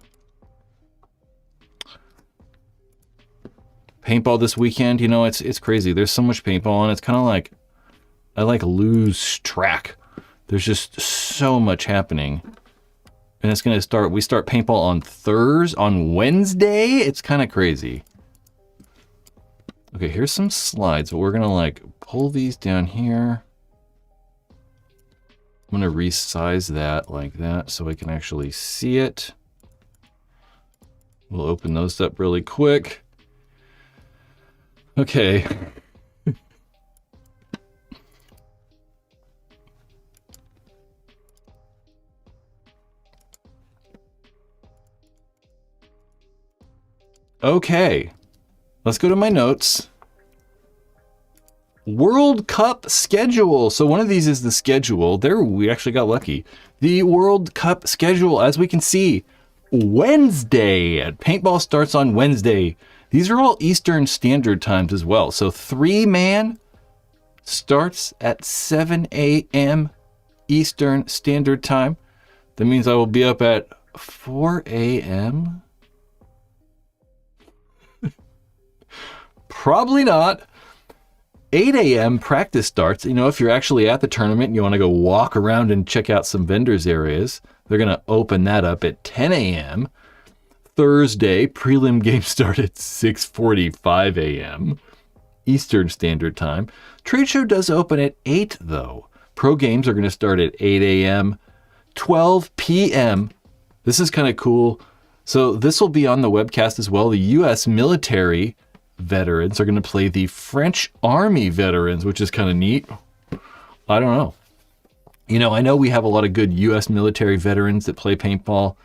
Paintball this weekend, you know, it's crazy. There's so much paintball, and it's kind of like, I like lose track. There's just so much happening. And it's going to start, we start paintball on Wednesday. It's kind of crazy. Okay, here's some slides, but we're going to like pull these down here. I'm going to resize that like that so I can actually see it. We'll open those up really quick. Okay. Okay, let's go to my notes. World Cup schedule. So one of these is the schedule. There, we actually got lucky. The World Cup schedule, as we can see, Wednesday. Paintball starts on Wednesday. These are all Eastern Standard Times as well. So 3-man starts at 7 a.m. Eastern Standard Time. That means I will be up at 4 a.m. Probably not. 8 a.m. practice starts. You know, if you're actually at the tournament and you want to go walk around and check out some vendors areas, they're going to open that up at 10 a.m. Thursday, prelim games start at 6:45 a.m. Eastern Standard Time. Trade show does open at 8, though. Pro games are going to start at 8 a.m. 12 p.m. This is kind of cool. So this will be on the webcast as well. The U.S. military veterans are going to play the French Army veterans, which is kind of neat. I don't know. You know, I know we have a lot of good U.S. military veterans that play paintball,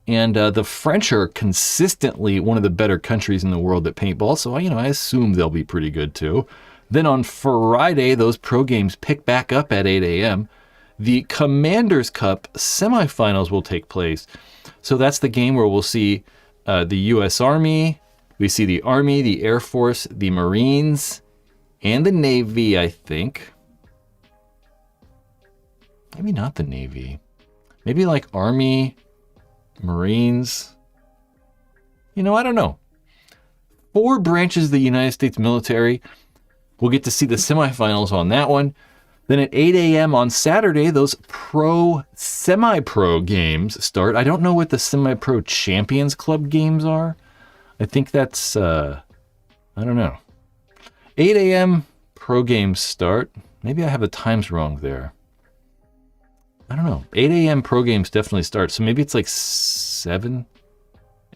and the French are consistently one of the better countries in the world at paintball, so you know, I assume they'll be pretty good too. Then on Friday, those pro games pick back up at 8 a.m. The Commanders Cup semifinals will take place. So that's the game where we'll see the U.S. Army. We see the Army, the Air Force, the Marines, and the Navy, I think. Maybe not the Navy. Maybe like Army, Marines. You know, I don't know. 4 branches of the United States military. We'll get to see the semifinals on that one. Then at 8 a.m. on Saturday, those semi-pro games start. I don't know what the semi-pro Champions Club games are. I think that's, I don't know. 8 a.m. pro games start. Maybe I have the times wrong there. I don't know. 8 a.m. pro games definitely start. So maybe it's like 7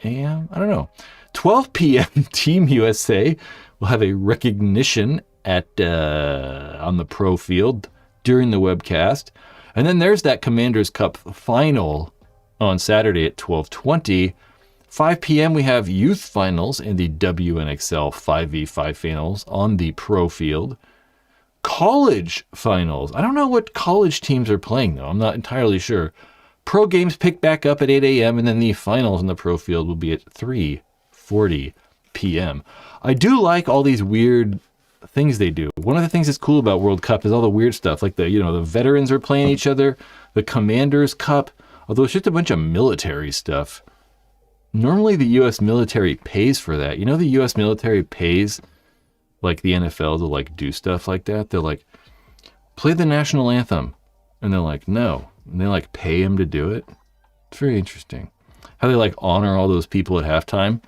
a.m. I don't know. 12 p.m. Team USA will have a recognition at on the pro field during the webcast. And then there's that Commanders Cup final on Saturday at 12:20. 5 p.m. we have youth finals and the WNXL 5v5 finals on the pro field. College finals. I don't know what college teams are playing, though. I'm not entirely sure. Pro games pick back up at 8 a.m. and then the finals in the pro field will be at 3:40 p.m. I do like all these weird things they do. One of the things that's cool about World Cup is all the weird stuff, like the veterans are playing each other, the Commanders Cup, although it's just a bunch of military stuff. Normally the U.S. military pays for that. You know, the U.S. military pays like the NFL to like do stuff like that. They're like, play the national anthem. And they're like, no. And they like pay him to do it. It's very interesting. How they like honor all those people at halftime.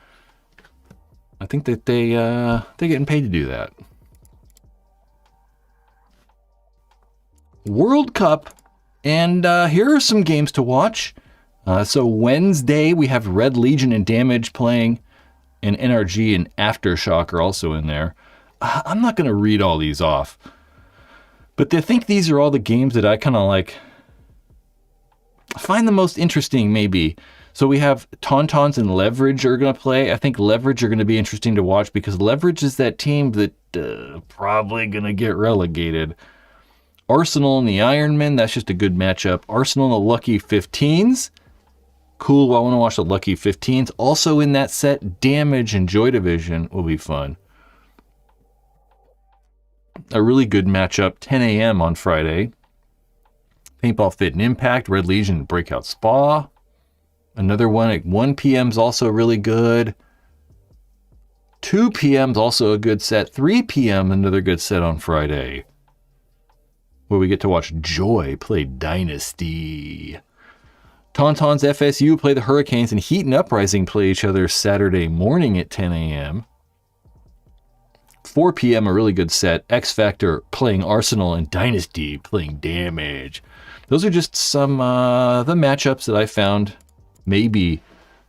I think that they're getting paid to do that. World Cup. And here are some games to watch. So Wednesday, we have Red Legion and Damage playing. And NRG and Aftershock are also in there. I'm not going to read all these off. But I think these are all the games that I kind of like find the most interesting, maybe. So we have Tauntauns and Leverage are going to play. I think Leverage are going to be interesting to watch because Leverage is that team that probably going to get relegated. Arsenal and the Ironmen, that's just a good matchup. Arsenal and the Lucky 15s. Cool, I want to watch the Lucky 15s. Also in that set, Damage and Joy Division will be fun. A really good matchup, 10 a.m. on Friday. Paintball Fit and Impact, Red Legion, Breakout Spa. Another one at 1 p.m. is also really good. 2 p.m. is also a good set. 3 p.m. another good set on Friday, where we get to watch Joy play Dynasty. Tauntauns FSU play the Hurricanes, and Heat and Uprising play each other Saturday morning at 10 a.m. 4 p.m. a really good set. X Factor playing Arsenal and Dynasty playing Damage. Those are just some the matchups that I found maybe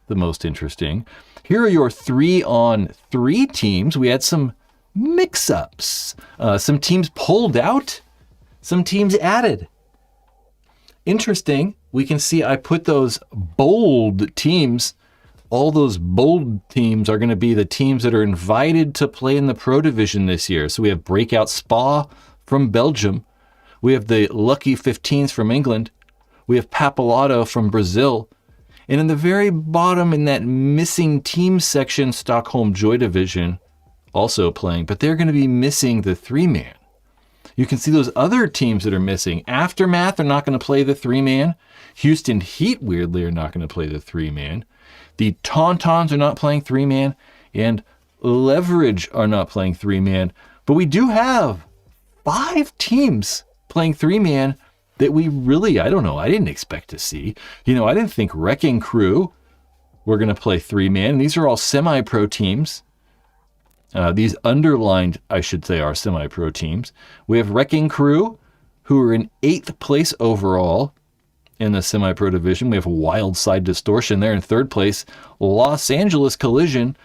the most interesting. Here are your 3-on-3 teams. We had some mix-ups. Some teams pulled out. Some teams added. Interesting. We can see I put those bold teams. All those bold teams are going to be the teams that are invited to play in the Pro Division this year. So we have Breakout Spa from Belgium. We have the Lucky 15s from England. We have Papalato from Brazil. And in the very bottom in that missing team section, Stockholm Joy Division also playing. But they're going to be missing the 3-man. You can see those other teams that are missing. Aftermath are not going to play the 3-man. Houston Heat, weirdly, are not going to play the 3-man. The Tauntauns are not playing 3-man. And Leverage are not playing 3-man. But we do have 5 teams playing 3-man that we really, I don't know, I didn't expect to see. You know, I didn't think Wrecking Crew were going to play 3-man. These are all semi-pro teams. These underlined, I should say, are semi-pro teams. We have Wrecking Crew, who are in 8th place overall in the semi-pro division. We have Wild Side Distortion. They're in 3rd place. Los Angeles Collision.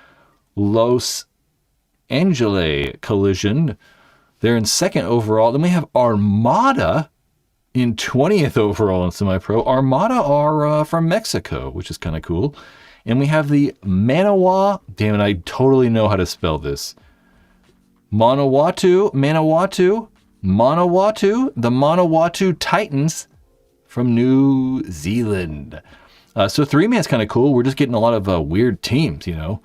Los Angeles Collision. They're in 2nd overall. Then we have Armada in 20th overall in semi-pro. Armada are from Mexico, which is kind of cool. And we have the Manawa. Damn it, I totally know how to spell this. Manawatu. The Manawatu Titans from New Zealand. So 3-man's kind of cool. We're just getting a lot of weird teams, you know.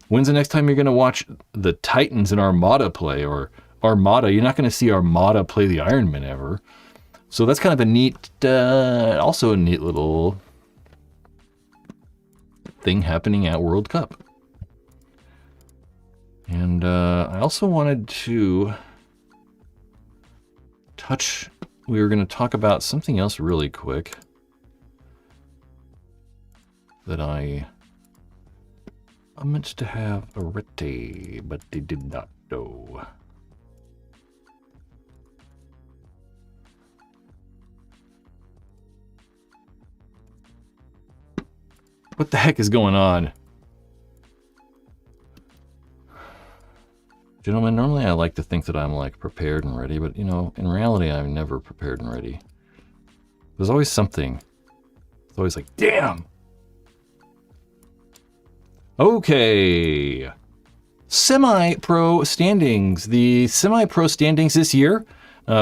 When's the next time you're going to watch the Titans and Armada play? Or Armada, you're not going to see Armada play the Ironman ever. So that's kind of a neat, also a neat little thing happening at World Cup. And I also wanted to we were going to talk about something else really quick that I meant to have already, but they did not know. What the heck is going on? Gentlemen, normally I like to think that I'm like prepared and ready, but you know, in reality, I'm never prepared and ready. There's always something. It's always like, damn! Okay. Semi-pro standings. The semi-pro standings this year,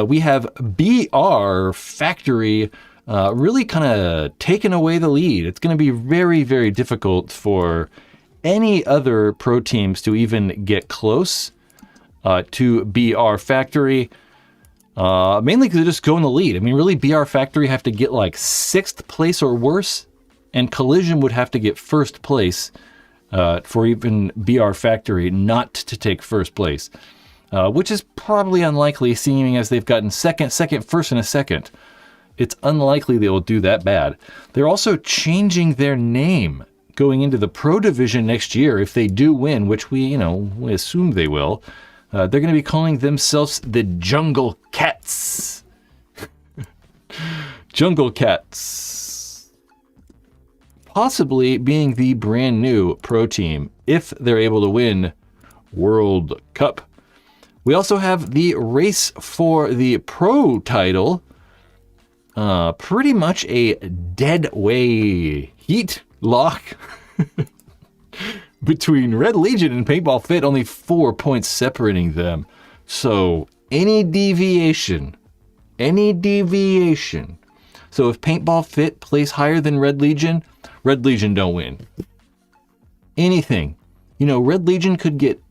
we have BR Factory really kind of taking away the lead. It's going to be very, very difficult for any other pro teams to even get close to BR Factory, mainly because they just go in the lead. I mean, really, BR Factory have to get like 6th place or worse, and Collision would have to get 1st place for even BR Factory not to take 1st place. which is probably unlikely, seeing as they've gotten second, first, and a second. It's unlikely they will do that bad. They're also changing their name going into the Pro Division next year if they do win, which we assume they will. They're going to be calling themselves the Jungle Cats. Jungle Cats. Possibly being the brand new pro team if they're able to win World Cup. We also have the race for the pro title. Pretty much a dead way heat lock between Red Legion and Paintball Fit, only 4 points separating them. So any deviation. So if Paintball Fit plays higher than Red Legion don't win. Anything. Red Legion could get,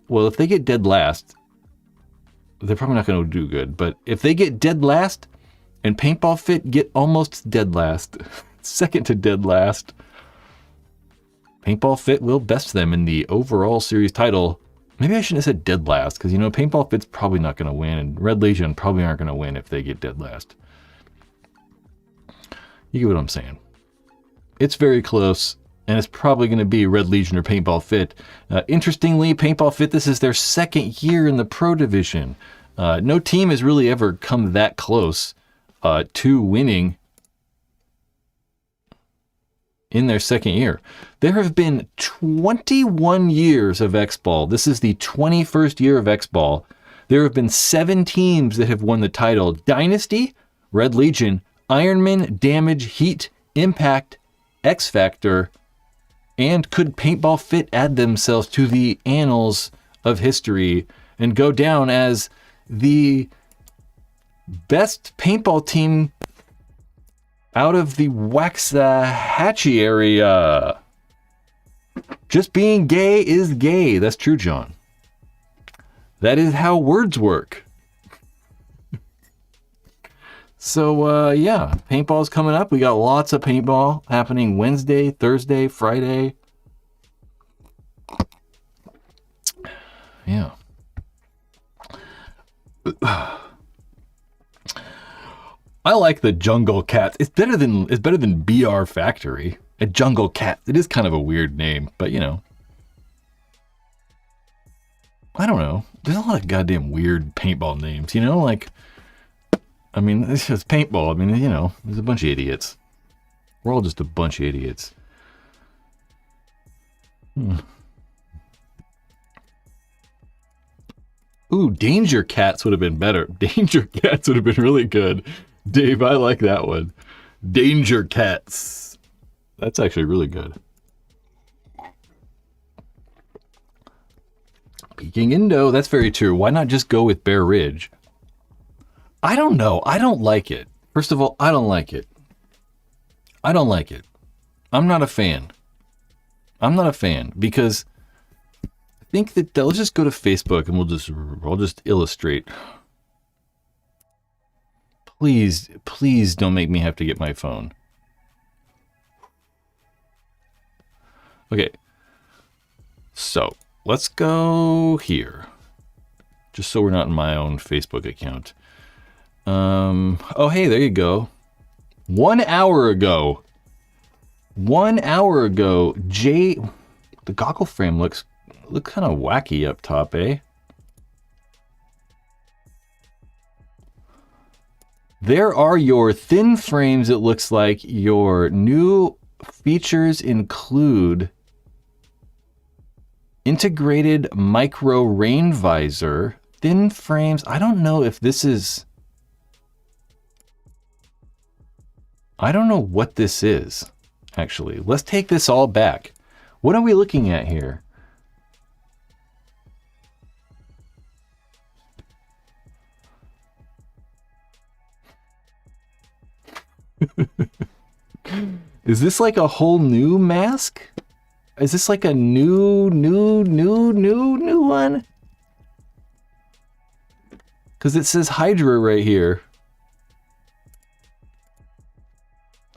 well, if they get dead last, they're probably not going to do good. But if they get dead last and Paintball Fit get almost dead last, second to dead last, Paintball Fit will best them in the overall series title. Maybe I shouldn't have said dead last, because Paintball Fit's probably not going to win, and Red Legion probably aren't going to win if they get dead last. You get what I'm saying. It's very close, and it's probably going to be Red Legion or Paintball Fit. Interestingly, Paintball Fit, this is their second year in the Pro Division. No team has really ever come that close to winning in their second year. There have been 21 years of X-Ball. This is the 21st year of X-Ball. There have been 7 teams that have won the title. Dynasty, Red Legion, Ironman, Damage, Heat, Impact, X Factor, and could Paintball Fit add themselves to the annals of history and go down as the best paintball team out of the Waxahachie area? Just being gay is gay. That's true, John. That is how words work. So, yeah, paintball's coming up. We got lots of paintball happening Wednesday, Thursday, Friday. Yeah. I like the Jungle Cats. It's better than BR Factory. A Jungle Cat. It is kind of a weird name, but I don't know. There's a lot of goddamn weird paintball names, it's just paintball. There's a bunch of idiots. We're all just a bunch of idiots. Ooh, Danger Cats would have been better. Danger Cats would have been really good. Dave, I like that one. Danger Cats. That's actually really good. Peking Indo, that's very true. Why not just go with Bear Ridge? I don't know. I don't like it. First of all, I don't like it. I'm not a fan. Because I think that let's just go to Facebook and I'll just illustrate. Please don't make me have to get my phone. Okay. So let's go here. Just so we're not in my own Facebook account. Oh, hey, there you go. 1 hour ago, the goggle frame looks kind of wacky up top, eh? There are your thin frames, it looks like. Your new features include integrated micro rain visor, thin frames. I don't know if this is... I don't know what this is, actually. Let's take this all back. What are we looking at here? Is this like a whole new mask? Is this like a new one? Because it says Hydra right here.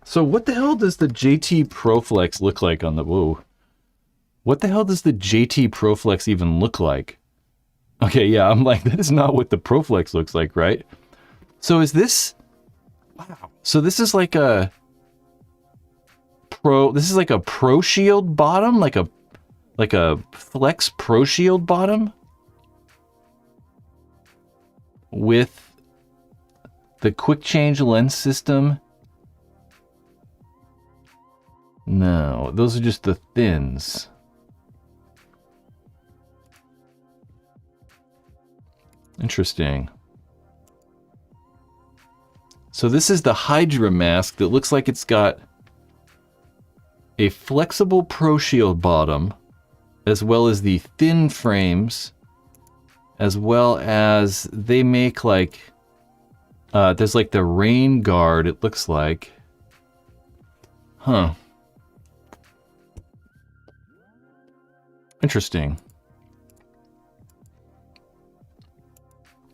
So what the hell does the JT Proflex look like on the... Whoa. What the hell does the JT Proflex even look like? Okay, yeah, I'm like, that is not what the Proflex looks like, right? So is this... Wow. So this is like a... This is like a Pro Shield bottom? Like a Flex Pro Shield bottom? With the quick change lens system? No, those are just the thins. Interesting. So this is the Hydra mask that looks like it's got a flexible Pro Shield bottom, as well as the thin frames, as well as they make like, there's like the rain guard, it looks like. Huh. Interesting.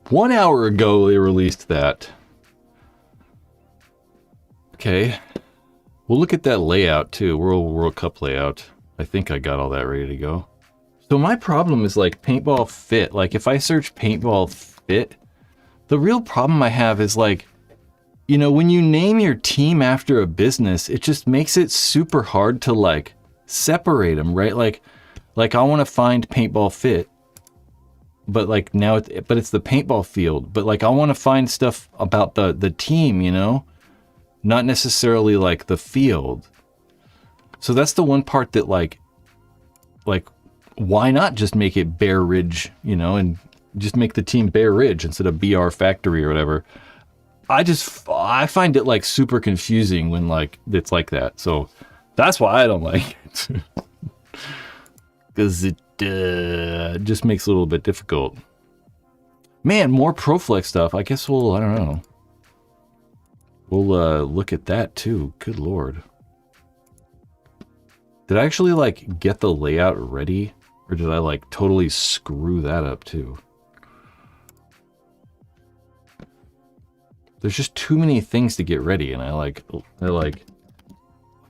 1 hour ago they released that. Okay. We'll look at that layout too, World Cup layout. I think I got all that ready to go. So my problem is like paintball fit. Like if I search paintball fit, the real problem I have is like, you know, when you name your team after a business, it just makes it super hard to like separate them, right? Like I want to find paintball fit, but like now, but it's the paintball field. But like I want to find stuff about the team, you know, not necessarily like the field. So that's the one part that like why not just make it Bear Ridge, you know, and just make the team Bear Ridge instead of BR Factory or whatever. I find it like super confusing when like it's like that. So that's why I don't like it. Because it just makes it a little bit difficult. Man, more Proflex stuff. I guess I don't know. We'll look at that too. Good Lord. Did I actually like get the layout ready? Or did I like totally screw that up too? There's just too many things to get ready and I like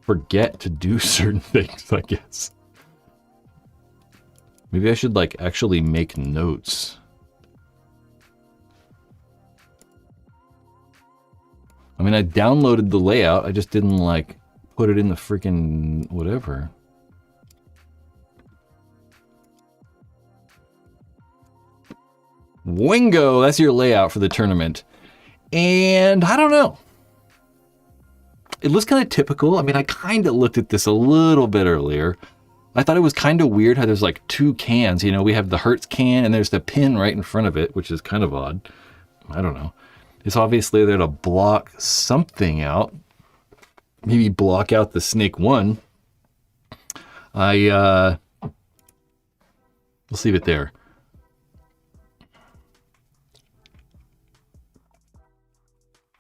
forget to do certain things, I guess. Maybe I should like actually make notes. I mean, I downloaded the layout. I just didn't like put it in the freaking whatever. Wingo, that's your layout for the tournament. And I don't know. It looks kind of typical. I mean, I kind of looked at this a little bit earlier. I thought it was kind of weird how there's like two cans. You know, we have the Hertz can and there's the pin right in front of it, which is kind of odd. I don't know. It's obviously there to block something out. Maybe block out the Snake 1. We'll leave it there.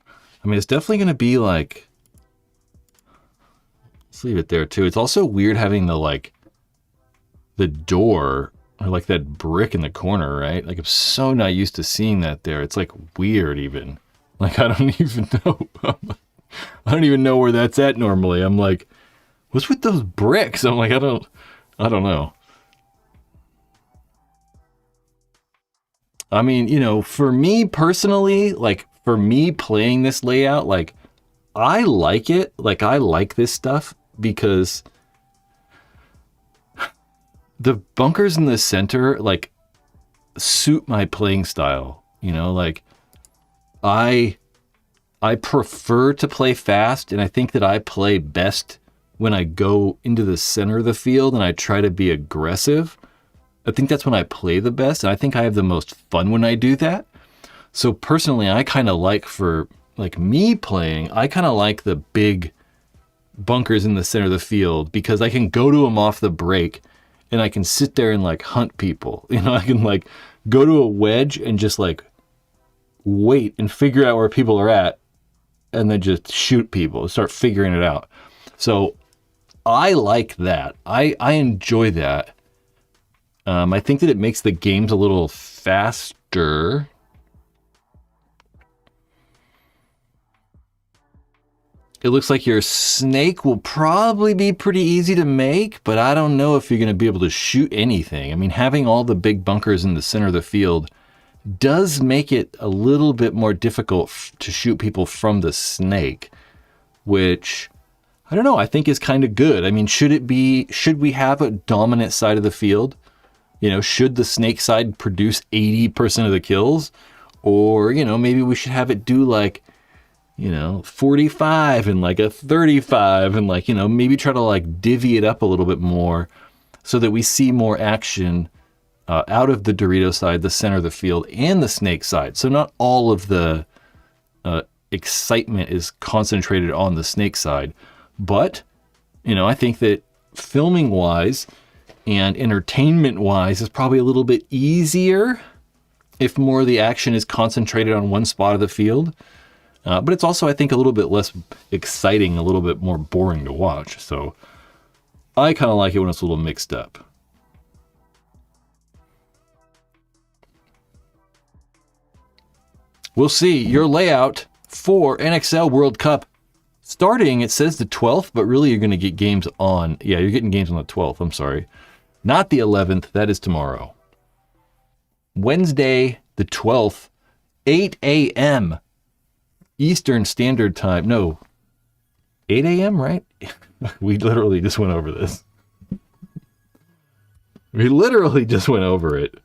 I mean, it's definitely going to be like, let's leave it there too. It's also weird having the like, the door or like that brick in the corner, right? Like I'm so not used to seeing that there. It's like weird even. Like I don't even know. I don't even know where that's at normally. I'm like, what's with those bricks? I'm like, I don't know. I mean, you know, for me personally, like for me playing this layout, like I like it. Like I like this stuff because the bunkers in the center like suit my playing style, you know, like I prefer to play fast, and I think that I play best when I go into the center of the field and I try to be aggressive. I think that's when I play the best, and I think I have the most fun when I do that. So personally, I kind of like, for like me playing, I kind of like the big bunkers in the center of the field because I can go to them off the break and I can sit there and like hunt people. You know, I can like go to a wedge and just like wait and figure out where people are at and then just shoot people, start figuring it out. So I like that. I enjoy that. I think that it makes the games a little faster. It looks like your snake will probably be pretty easy to make, but I don't know if you're going to be able to shoot anything. I mean, having all the big bunkers in the center of the field does make it a little bit more difficult to shoot people from the snake, which, I don't know, I think is kind of good. I mean, should we have a dominant side of the field? You know, should the snake side produce 80% of the kills? Or, you know, maybe we should have it do like, you know, 45 and like a 35 and like, you know, maybe try to like divvy it up a little bit more so that we see more action out of the Dorito side, the center of the field, and the snake side. So not all of the excitement is concentrated on the snake side. But, you know, I think that filming wise and entertainment wise is probably a little bit easier if more of the action is concentrated on one spot of the field. But it's also, I think, a little bit less exciting, a little bit more boring to watch. So I kind of like it when it's a little mixed up. We'll see your layout for NXL World Cup starting, it says the 12th, but really you're going to get games on, yeah, you're getting games on the 12th, I'm sorry. Not the 11th, that is tomorrow. Wednesday, the 12th, 8 a.m. Eastern Standard Time. No, 8 a.m., right? We literally just went over this. We literally just went over it.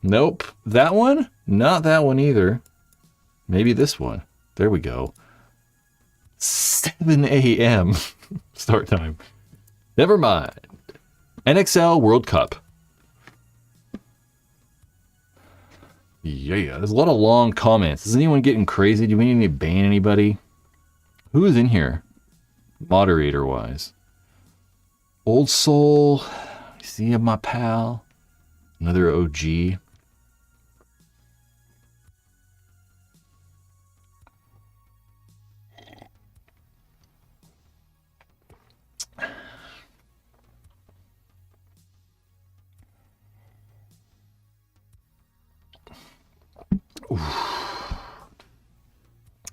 Nope. That one? Not that one either. Maybe this one. There we go. 7 a.m. start time. Never mind. NXL World Cup. Yeah, there's a lot of long comments. Is anyone getting crazy? Do we need to ban anybody? Who is in here? Moderator-wise. Old Soul. See my pal. Another OG.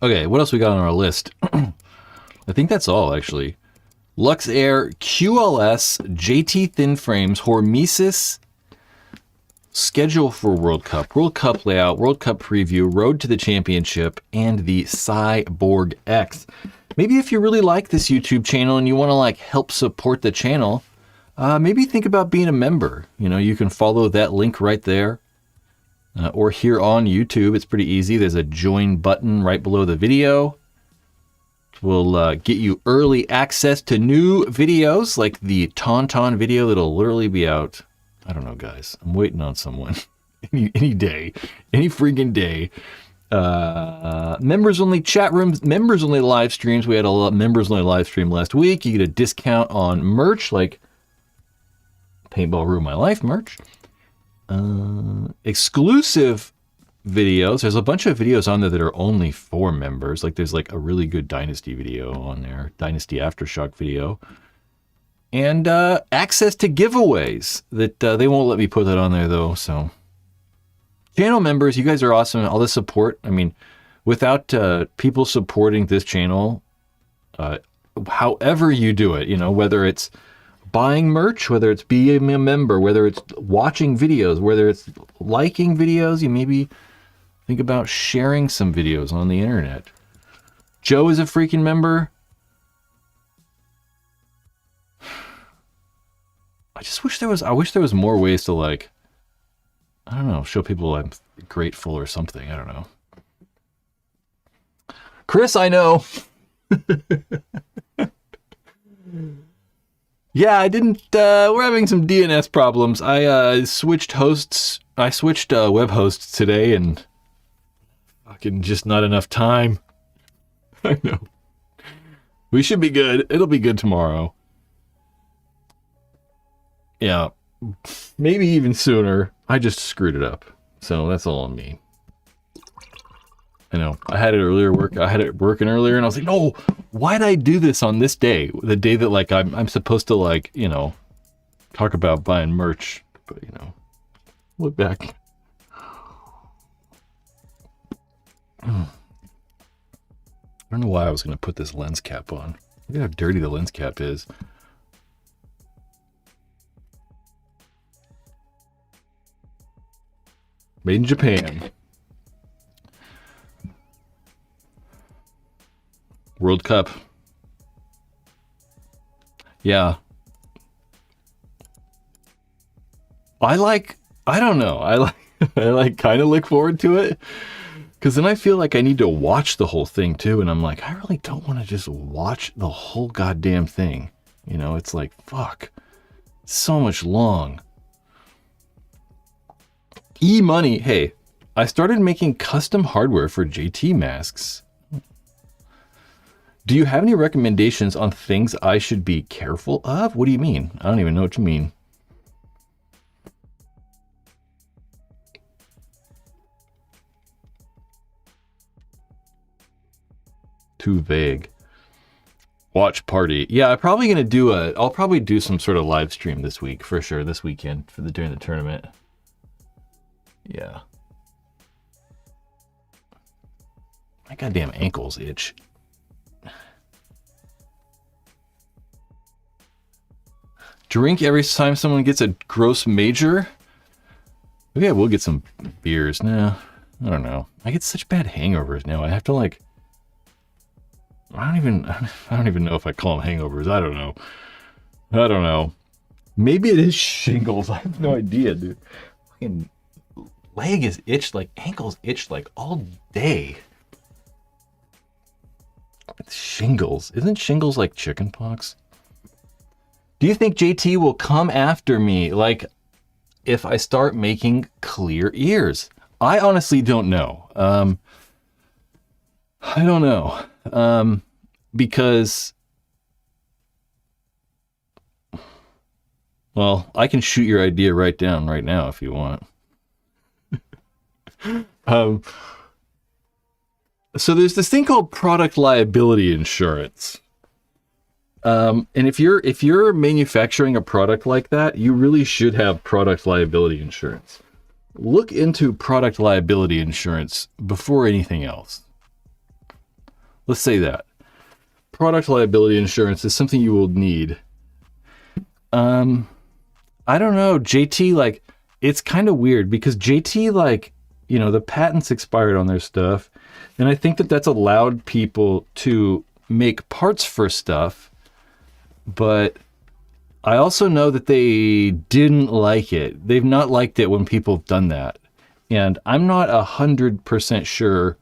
Okay, what else we got on our list? I think that's all, actually. Luxe Air, QLS, JT Thin Frames, Hormesis, schedule for World Cup layout, World Cup preview, road to the championship, and the Cyborg X. Maybe if you really like this YouTube channel and you want to like help support the channel, maybe think about being a member. You know, you can follow that link right there. Or here on YouTube, it's pretty easy. There's a join button right below the video. Will get you early access to new videos like the Tauntaun video that'll literally be out. I don't know, guys. I'm waiting on someone. any day. Any freaking day. Members only chat rooms, members only live streams. We had a lot members only live stream last week. You get a discount on merch like Paintball Ruin My Life merch. Exclusive videos. There's a bunch of videos on there that are only for members. Like there's like a really good Dynasty video on there, Dynasty Aftershock video, and access to giveaways that they won't let me put that on there though. So channel members, you guys are awesome. All the support. I mean, without people supporting this channel, however you do it, you know, whether it's buying merch, whether it's being a member, whether it's watching videos, whether it's liking videos, you maybe think about sharing some videos on the internet. Joe is a freaking member. I wish there was more ways to like, I don't know, show people I'm grateful or something. I don't know. Chris, I know. Yeah, I didn't, we're having some DNS problems. I switched hosts, I switched web hosts today and fucking just not enough time. I know. We should be good. It'll be good tomorrow. Yeah, maybe even sooner. I just screwed it up. So that's all on me. I know. I had it working earlier and I was like, no, why'd I do this on this day? The day that like I'm supposed to like, you know, talk about buying merch. But you know, look back. I don't know why I was going to put this lens cap on. Look at how dirty the lens cap is. Made in Japan. World Cup. Yeah. I don't know. I kind of look forward to it. Because then I feel like I need to watch the whole thing too. And I'm like, I really don't want to just watch the whole goddamn thing. You know, it's like, fuck. So much long. E-money. Hey, I started making custom hardware for JT masks. Do you have any recommendations on things I should be careful of? What do you mean? I don't even know what you mean. Too vague. Watch party. Yeah, I'm probably gonna do I'll probably do some sort of live stream this week for sure. This weekend during the tournament. Yeah. My goddamn ankles itch. Drink every time someone gets a gross major? Maybe I will get some beers. No, I don't know. I get such bad hangovers now. I have to like... I don't even know if I call them hangovers. I don't know. Maybe it is shingles. I have no idea, dude. Fucking leg is itched, like ankles itched like all day. It's shingles. Isn't shingles like chicken pox? Do you think JT will come after me, like, if I start making clear ears? I honestly don't know. I don't know. Because, well, I can shoot your idea right down right now if you want. So there's this thing called product liability insurance. And if you're manufacturing a product like that, you really should have product liability insurance. Look into product liability insurance before anything else. Let's say that. Product liability insurance is something you will need. I don't know, JT, like, it's kind of weird because JT, like, you know, the patents expired on their stuff. And I think that that's allowed people to make parts for stuff. But I also know that they didn't like it. They've not liked it when people have done that. And I'm not 100% sure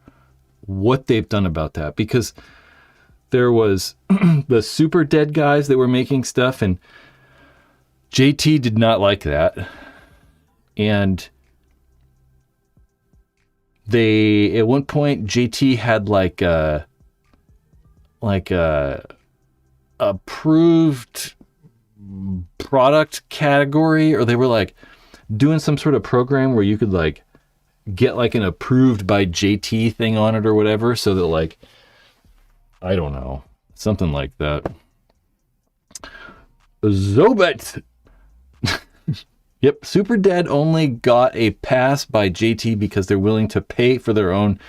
what they've done about that, because there was the Super Dead guys that were making stuff, and JT did not like that. And they, at one point, JT had like a approved product category, or they were like doing some sort of program where you could like get like an approved by JT thing on it or whatever, so that like, I don't know, something like that. Zobet. Yep, Super Dead only got a pass by JT because they're willing to pay for their own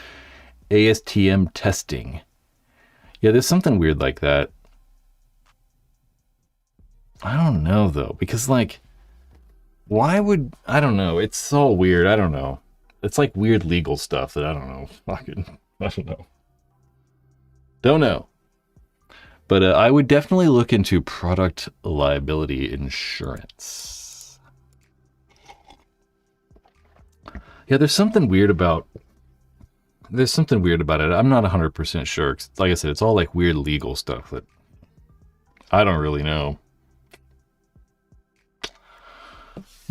ASTM testing. Yeah, there's something weird like that. I don't know though, because like, why would, I don't know, it's so weird. I don't know. It's like weird legal stuff that I don't know. Fucking, I don't know. Don't know. But I would definitely look into product liability insurance. Yeah, there's something weird about it. I'm not 100% sure. Like I said, it's all like weird legal stuff that I don't really know.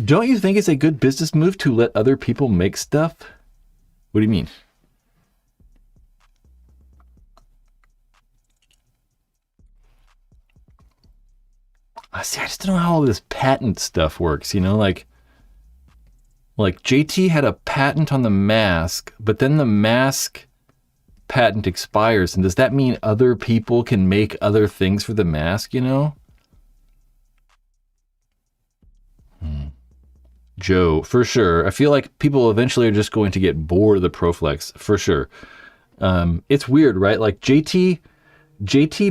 Don't you think it's a good business move to let other people make stuff? What do you mean? See, I just don't know how all this patent stuff works, you know, like JT had a patent on the mask, but then the mask patent expires, and does that mean other people can make other things for the mask, you know? Joe, for sure. I feel like people eventually are just going to get bored of the Proflex, for sure. It's weird, right? Like JT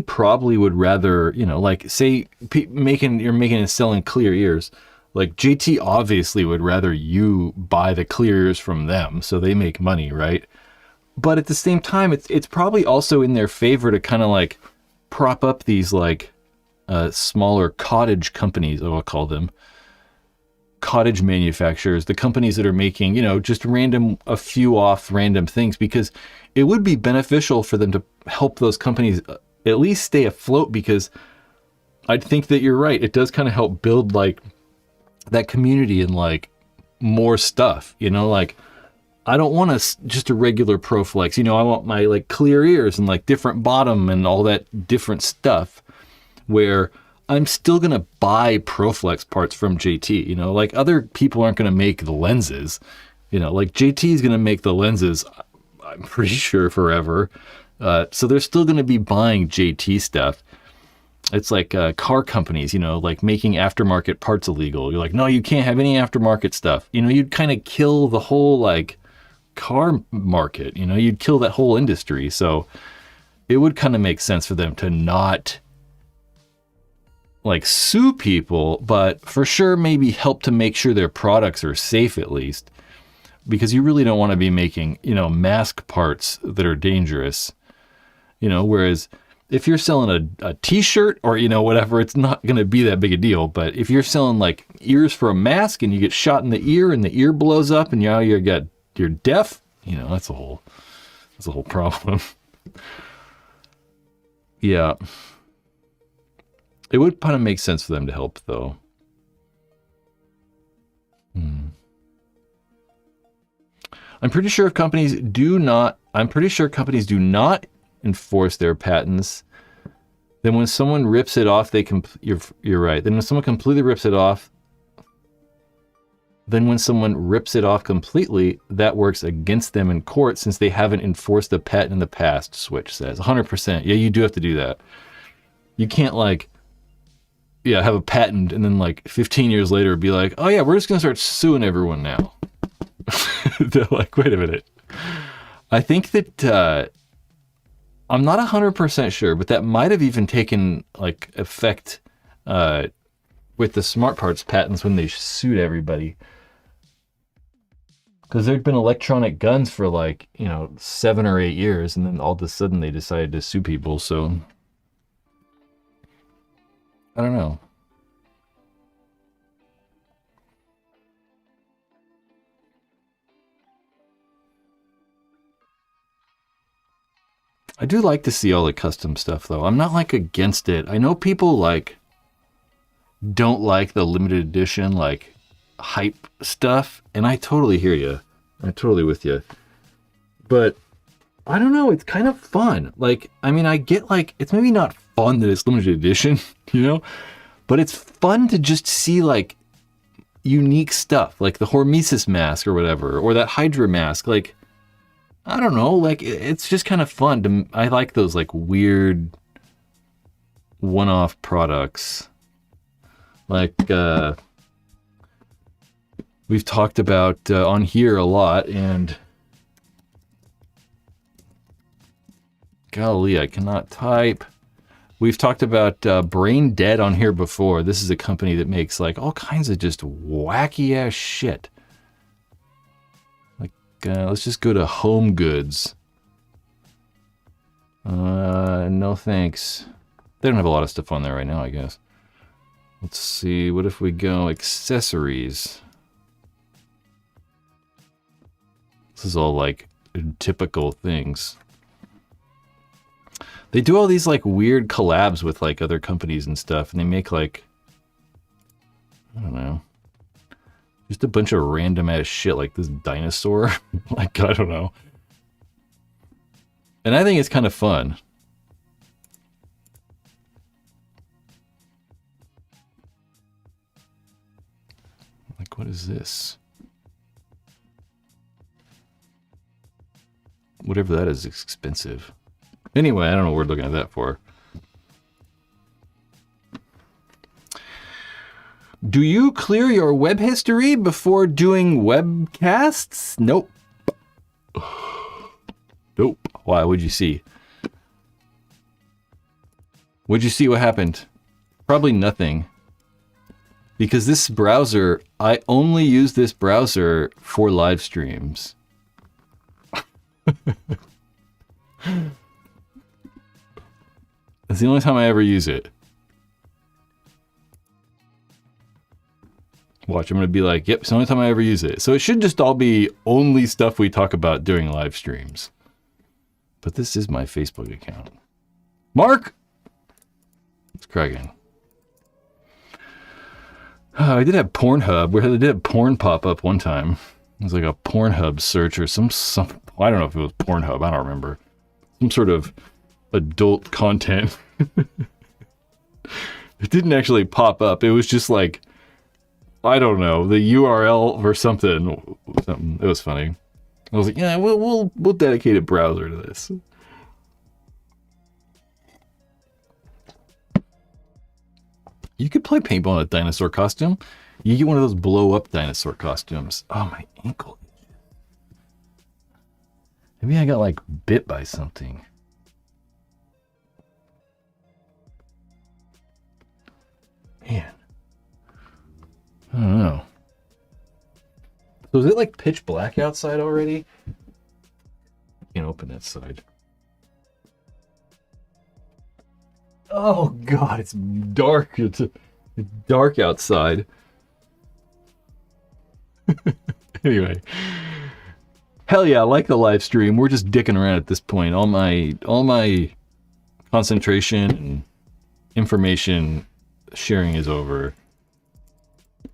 probably would rather, like say you're making and selling clear ears. Like JT obviously would rather you buy the clear ears from them, so they make money, right? But at the same time, it's probably also in their favor to kind of like prop up these like smaller cottage companies, I'll call them. Cottage manufacturers, the companies that are making, just a few off random things, because it would be beneficial for them to help those companies at least stay afloat, because I think that you're right. It does kind of help build like that community and like more stuff, like I don't want just a regular Proflex, I want my like clear ears and like different bottom and all that different stuff, where I'm still going to buy Proflex parts from JT, like other people aren't going to make the lenses, like JT is going to make the lenses, I'm pretty sure forever. So they're still going to be buying JT stuff. It's like car companies, like making aftermarket parts illegal. You're like, no, you can't have any aftermarket stuff. You'd kind of kill the whole like car market, you'd kill that whole industry. So it would kind of make sense for them to not like sue people, but for sure maybe help to make sure their products are safe at least, because you really don't want to be making, mask parts that are dangerous, whereas if you're selling a t-shirt or, whatever, it's not going to be that big a deal. But if you're selling like ears for a mask and you get shot in the ear and the ear blows up and you're deaf, that's a whole problem. Yeah. It would kind of make sense for them to help, though. I'm pretty sure companies do not enforce their patents. Then when someone rips it off, you're right. Then when someone completely rips it off, completely, that works against them in court since they haven't enforced the patent in the past, Switch says. 100%. Yeah, you do have to do that. You can't have a patent and then like 15 years later be like, oh yeah, we're just going to start suing everyone now. They're like, wait a minute. I think that I'm not 100% sure, but that might have even taken like effect with the smart parts patents when they sued everybody. Because there'd been electronic guns for 7 or 8 years, and then all of a sudden they decided to sue people. So I don't know. I do like to see all the custom stuff, though. I'm not against it. I know people don't like the limited edition hype stuff, and I totally hear you. I'm totally with you. But I don't know. It's kind of fun. I get it's maybe not fun that it's limited edition, but it's fun to just see unique stuff, like the Hormesis mask or whatever, or that Hydra mask. I don't know, it's just kind of fun I like those weird one-off products. We've talked about on here a lot, and golly, I cannot type. We've talked about Brain Dead on here before. This is a company that makes all kinds of just wacky ass shit. Let's just go to Home Goods. No thanks. They don't have a lot of stuff on there right now, I guess. Let's see. What if we go accessories? This is all typical things. They do all these weird collabs with other companies and stuff, and they make I don't know. Just a bunch of random ass shit like this dinosaur. I don't know. And I think it's kind of fun. What is this? Whatever that is expensive. Anyway, I don't know what we're looking at that for. Do you clear your web history before doing webcasts? Nope. Nope. Why? What'd you see? What'd you see? What happened? Probably nothing. Because this browser, I only use this browser for live streams. That's the only time I ever use it. Watch, I'm going to be like, yep, it's the only time I ever use it. So it should just all be only stuff we talk about during live streams. But this is my Facebook account. Mark! It's cracking. I did have Pornhub. We did have porn pop up one time. It was like a Pornhub search or some I don't know if it was Pornhub. I don't remember. Some sort of adult content. It didn't actually pop up. It was just like, I don't know, the URL or something. It was funny. I was like, yeah, we'll dedicate a browser to this. You could play paintball in a dinosaur costume. You get one of those blow-up dinosaur costumes. Oh, my ankle. Maybe I got, like, bit by something. Man. I don't know. So is it, like, pitch black outside already? Can't open that side. Oh God, it's dark. It's dark outside. Anyway, hell yeah, I like the live stream. We're just dicking around at this point. All my concentration and information sharing is over.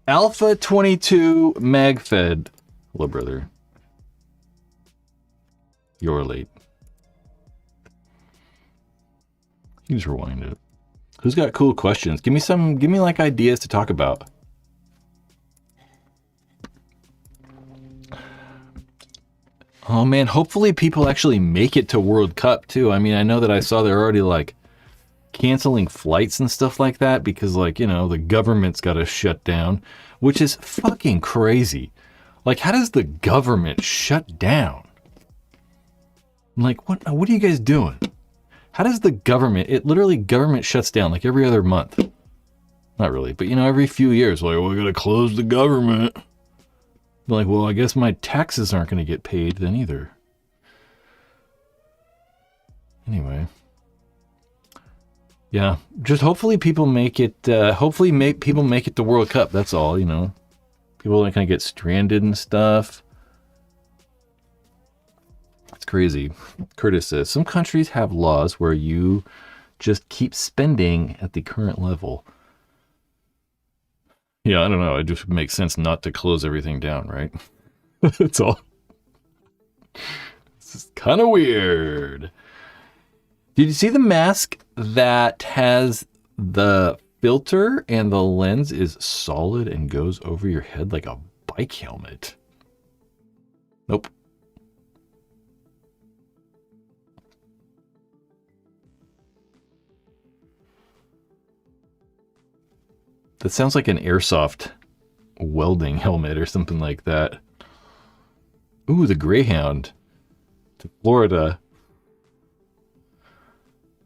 Alpha 22 MagFed, hello brother. You're late. You can just rewind it. Who's got cool questions? Give me like ideas to talk about. Oh man, hopefully people actually make it to World Cup too. I mean, I know that I saw they're already like canceling flights and stuff like that because like, you know, the government's got to shut down, which is fucking crazy. Like, how does the government shut down? Like, what are you guys doing? How does the government, government shuts down like every other month. Not really, but you know, every few years, like, we're going to close the government. Like, well, I guess my taxes aren't going to get paid then either. Anyway. Yeah, just hopefully people make it, people make it to World Cup. That's all, you know. People aren't going to get stranded and stuff. It's crazy. Curtis says, some countries have laws where you just keep spending at the current level. Yeah, I don't know. It just makes sense not to close everything down, right? That's all. This is kind of weird. Did you see the mask that has the filter and the lens is solid and goes over your head like a bike helmet? Nope. That sounds like an airsoft welding helmet or something like that. Ooh, the Greyhound to Florida.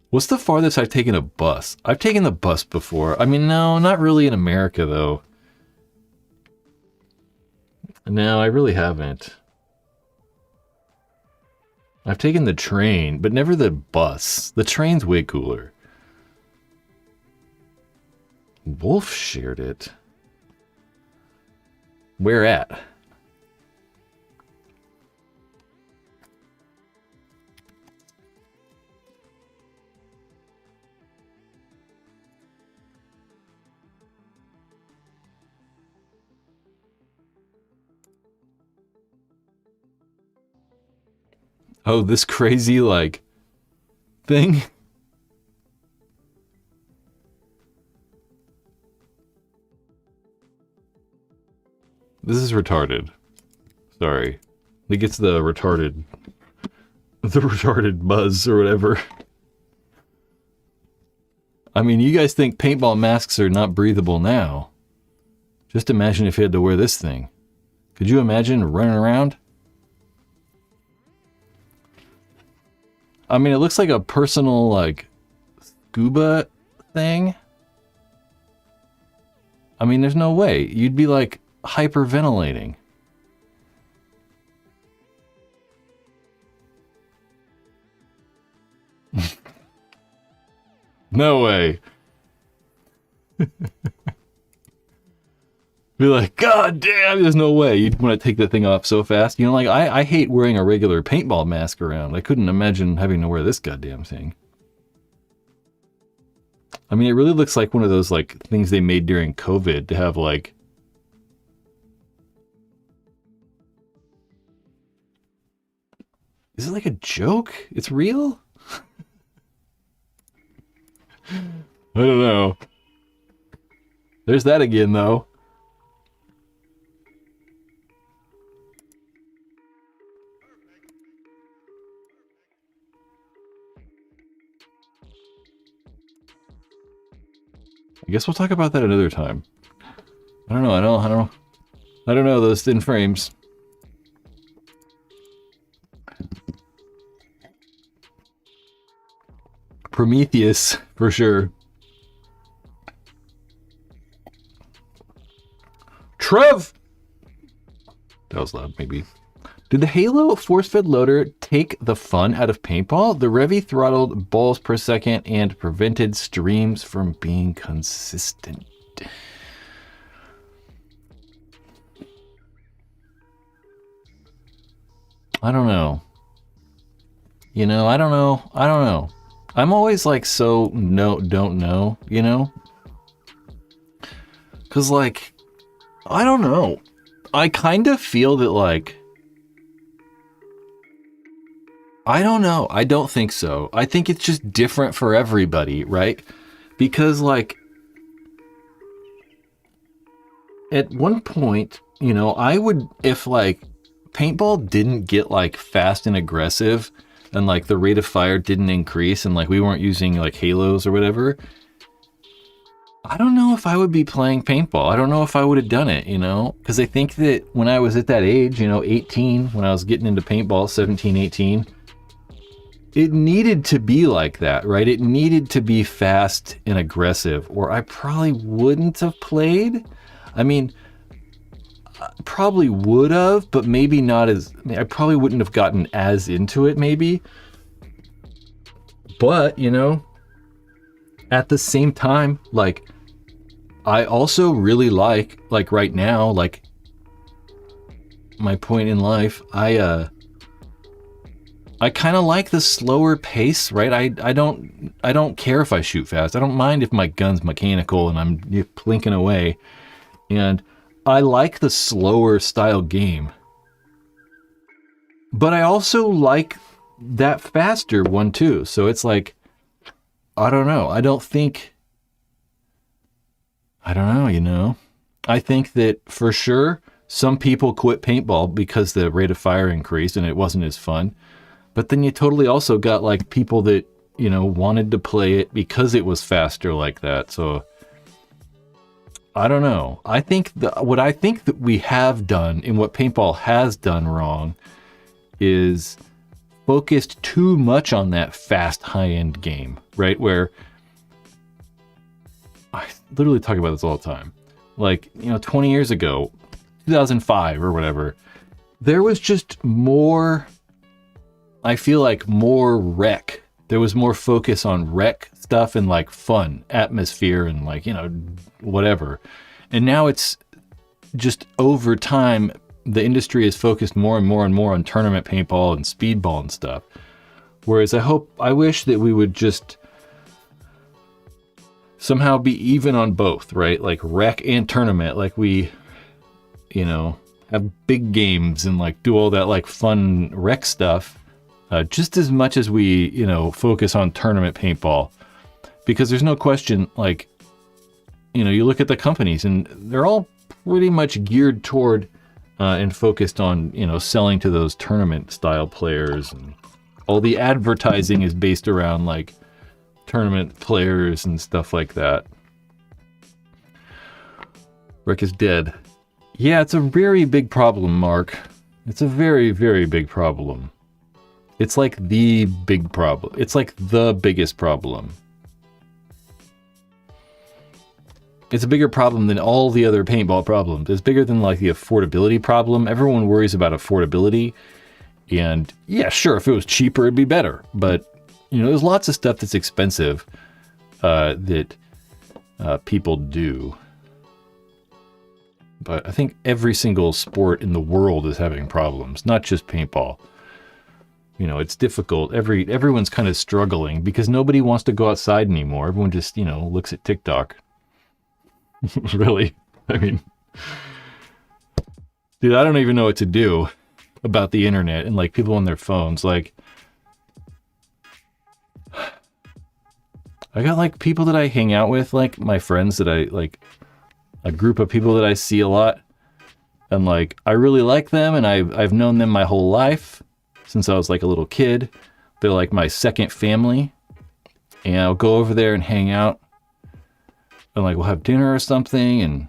What's the farthest I've taken a bus? I've taken the bus before. I mean, no, not really in America, though. No, I really haven't. I've taken the train, but never the bus. The train's way cooler. Wolf shared it. Where at? Oh, this crazy, like, thing? This is retarded. Sorry. It gets the retarded buzz or whatever. I mean, you guys think paintball masks are not breathable now. Just imagine if you had to wear this thing. Could you imagine running around? I mean, it looks like a personal, like, scuba thing. I mean, there's no way. You'd be, like, hyperventilating. No way. Be like, God damn, there's no way. You'd want to take that thing off so fast. You know, like, I hate wearing a regular paintball mask around. I couldn't imagine having to wear this goddamn thing. I mean, it really looks like one of those, like, things they made during COVID to have, like... Is it like a joke? It's real? I don't know. There's that again, though. I guess we'll talk about that another time. I don't know those thin frames. Prometheus, for sure. Trev! That was loud, maybe. Did the Halo force-fed loader take the fun out of paintball? The Revy throttled balls per second and prevented streams from being consistent. I don't know. You know, I don't know. I'm always like, so don't know, you know? Because, like, I don't know. I kind of feel that, like, I don't know. I don't think so. I think it's just different for everybody, right? Because, like, at one point, you know, I would, if, like, paintball didn't get, like, fast and aggressive, and, like, the rate of fire didn't increase, and, like, we weren't using, like, halos or whatever, I don't know if I would be playing paintball. I don't know if I would have done it, you know? Because I think that when I was at that age, you know, 18, when I was getting into paintball, 17, 18, it needed to be like that, right? It needed to be fast and aggressive, or I probably wouldn't have played. I mean, I probably would have, but maybe not as... I probably wouldn't have gotten as into it, maybe. But, you know, at the same time, like, I also really like right now, like, my point in life, I kind of like the slower pace, right? I don't care if I shoot fast. I don't mind if my gun's mechanical and I'm plinking away. And I like the slower style game. But I also like that faster one too. So it's like, I don't know. I don't know, you know. I think that for sure some people quit paintball because the rate of fire increased and it wasn't as fun. But then you totally also got, like, people that, you know, wanted to play it because it was faster like that. So I don't know. I think what I think that we have done and what paintball has done wrong is focused too much on that fast high-end game, right? Where I literally talk about this all the time. Like, you know, 20 years ago, 2005 or whatever, there was just more... I feel like more rec. There was more focus on rec stuff and, like, fun, atmosphere and, like, you know, whatever. And now it's just over time, the industry is focused more and more and more on tournament paintball and speedball and stuff. Whereas I wish that we would just somehow be even on both, right? Like rec and tournament, like we, you know, have big games and, like, do all that, like, fun rec stuff. Just as much as we, you know, focus on tournament paintball. Because there's no question, like, you know, you look at the companies and they're all pretty much geared toward and focused on, you know, selling to those tournament style players. And all the advertising is based around, like, tournament players and stuff like that. Rick is dead. Yeah, it's a very big problem, Mark. It's a very, very big problem. It's like the big problem. It's like the biggest problem. It's a bigger problem than all the other paintball problems. It's bigger than like the affordability problem. Everyone worries about affordability. And yeah, sure, if it was cheaper, it'd be better. But, you know, there's lots of stuff that's expensive that people do. But I think every single sport in the world is having problems, not just paintball. You know, it's difficult. Everyone's kind of struggling because nobody wants to go outside anymore. Everyone just, you know, looks at TikTok. Really? I mean, dude, I don't even know what to do about the internet and like people on their phones. Like, I got like people that I hang out with, like my friends that I like, a group of people that I see a lot, and like I really like them, and I've known them my whole life since I was like a little kid. They're like my second family, and I'll go over there and hang out, and like we'll have dinner or something, and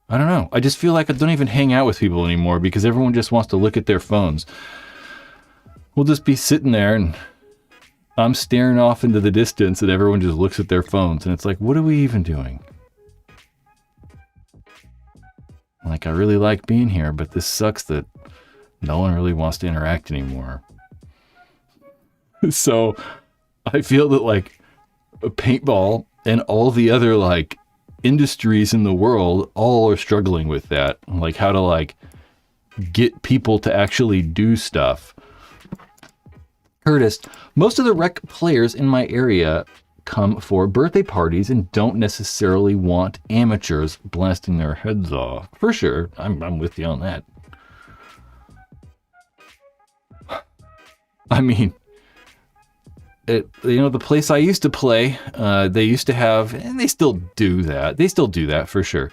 I don't know. I just feel like I don't even hang out with people anymore because everyone just wants to look at their phones. We'll just be sitting there and I'm staring off into the distance and everyone just looks at their phones and it's like, what are we even doing? Like, I really like being here, but this sucks that no one really wants to interact anymore. So I feel that like paintball and all the other like industries in the world all are struggling with that. Like how to like get people to actually do stuff. Curtis, most of the rec players in my area come for birthday parties and don't necessarily want amateurs blasting their heads off. For sure. I'm with you on that. I mean, the place I used to play, they used to have, and they still do that. They still do that for sure.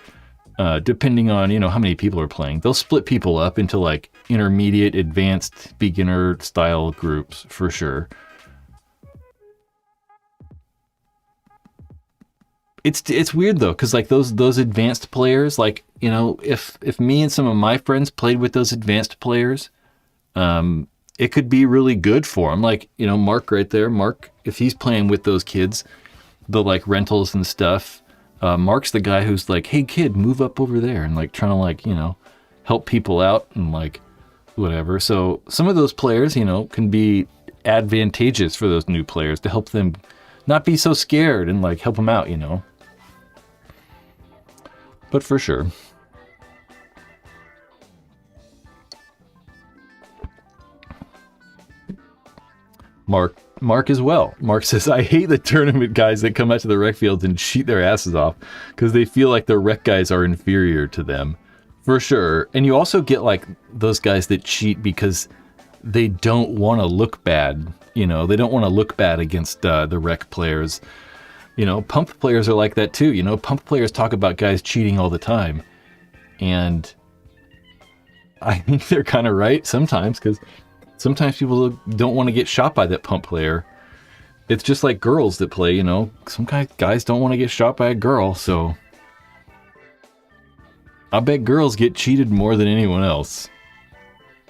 Depending on, how many people are playing. They'll split people up into like intermediate, advanced, beginner style groups for sure. It's weird though, because like those advanced players, like, if me and some of my friends played with those advanced players, it could be really good for them. Like, Mark right there, Mark, if he's playing with those kids, the like rentals and stuff, Mark's the guy who's like, hey kid, move up over there, and like trying to like, help people out and like whatever. So some of those players, can be advantageous for those new players to help them not be so scared and like help them out, But for sure. Mark as well. Mark says, I hate the tournament guys that come out to the rec fields and cheat their asses off because they feel like the rec guys are inferior to them. For sure. And you also get like those guys that cheat because they don't want to look bad. They don't want to look bad against the rec players. Pump players are like that too. Pump players talk about guys cheating all the time. And I think they're kind of right sometimes, because sometimes people don't want to get shot by that pump player. It's just like girls that play, some guys don't want to get shot by a girl, so I bet girls get cheated more than anyone else.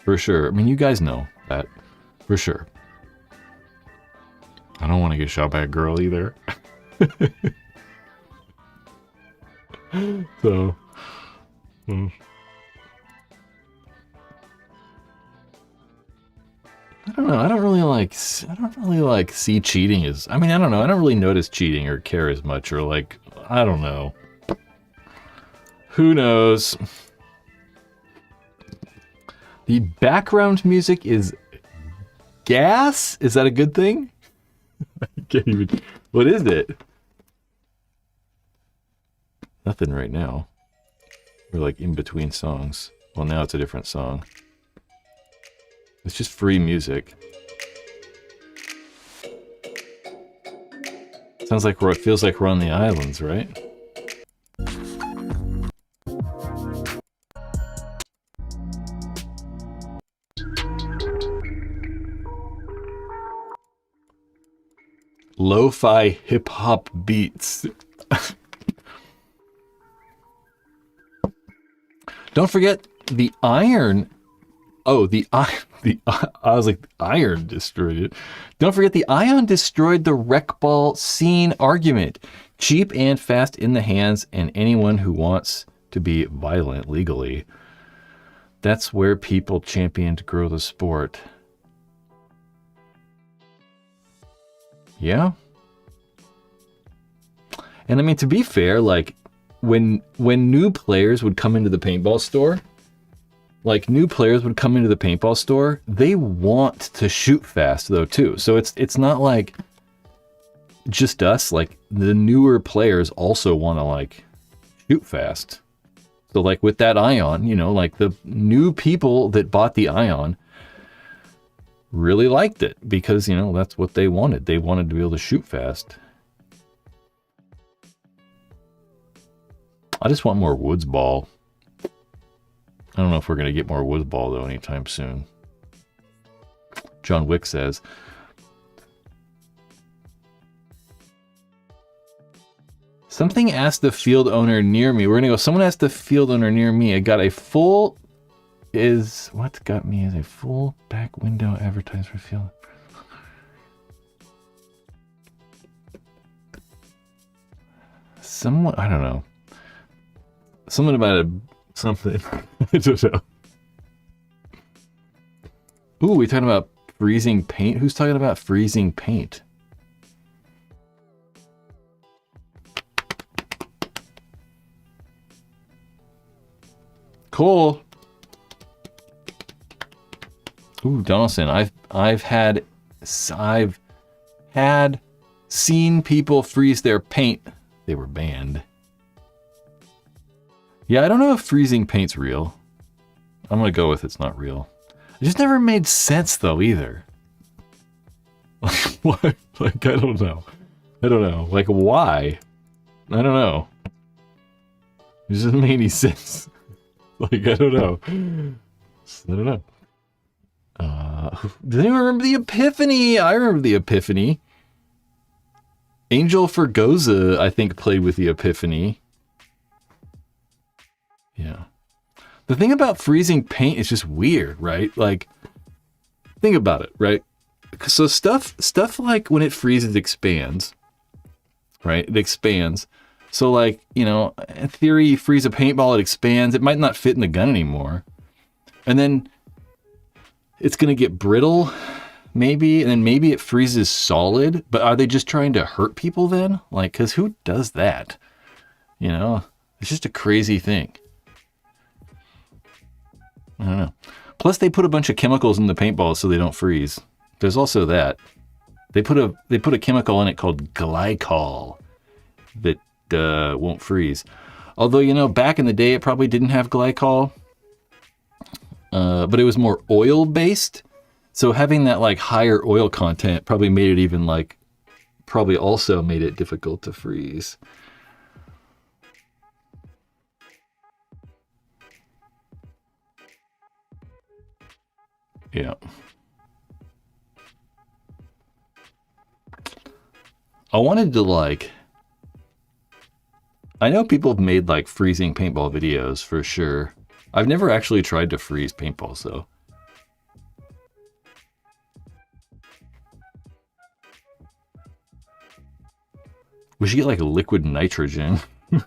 For sure. I mean, you guys know that. For sure. I don't want to get shot by a girl either. So, I don't know. I don't really like see cheating as, I don't know. I don't really notice cheating or care as much, or like, I don't know. Who knows? The background music is gas? Is that a good thing? I can't even, what is it? Nothing right now. We're like in between songs. Well, now it's a different song. It's just free music. Sounds like it feels like we're on the islands, right? Lo-fi hip-hop beats. Don't forget the AIRE Oh, I was like, iron destroyed it. Don't forget the ion destroyed the wreck ball scene argument. Cheap and fast in the hands, and anyone who wants to be violent legally. That's where people champion to grow the sport. Yeah. And I mean, to be fair, like when new players would come into the paintball store, they want to shoot fast though too. So it's not like just us, like the newer players also want to like shoot fast. So like with that ion, you know, like the new people that bought the ion really liked it because, you know, that's what they wanted. They wanted to be able to shoot fast. I just want more Woods Ball. I don't know if we're going to get more Woods Ball, though, anytime soon. John Wick says. Something asked the field owner near me. We're going to go, someone asked the field owner near me. I got a full... What got me is a full back window advertised for field. Someone, I don't know. Something about something. I don't know. Ooh, we talking about freezing paint? Who's talking about freezing paint? Cool. Ooh, Donaldson, I've had seen people freeze their paint. They were banned. Yeah, I don't know if freezing paint's real. I'm gonna go with it's not real. It just never made sense though either. Like what? Like I don't know. Like why? I don't know. It doesn't make any sense. Like I don't know. Does anyone remember the Epiphany? I remember the Epiphany. Angel Fergoza, I think, played with the Epiphany. Yeah. The thing about freezing paint is just weird, right? Like, think about it, right? So stuff like when it freezes expands, right? It expands. So like, you know, in theory, you freeze a paintball, it expands. It might not fit in the gun anymore. And then it's going to get brittle, maybe, and then maybe it freezes solid. But are they just trying to hurt people then? Like, because who does that? You know, it's just a crazy thing. I don't know. Plus, they put a bunch of chemicals in the paintballs so they don't freeze. There's also that. They put a chemical in it called glycol that won't freeze. Although, you know, back in the day, it probably didn't have glycol. But it was more oil-based. So having that, like, higher oil content probably made it even, like, probably also made it difficult to freeze. Yeah. I wanted to, like... I know people have made, like, freezing paintball videos, for sure. I've never actually tried to freeze paintballs, though. We should get, like, liquid nitrogen. I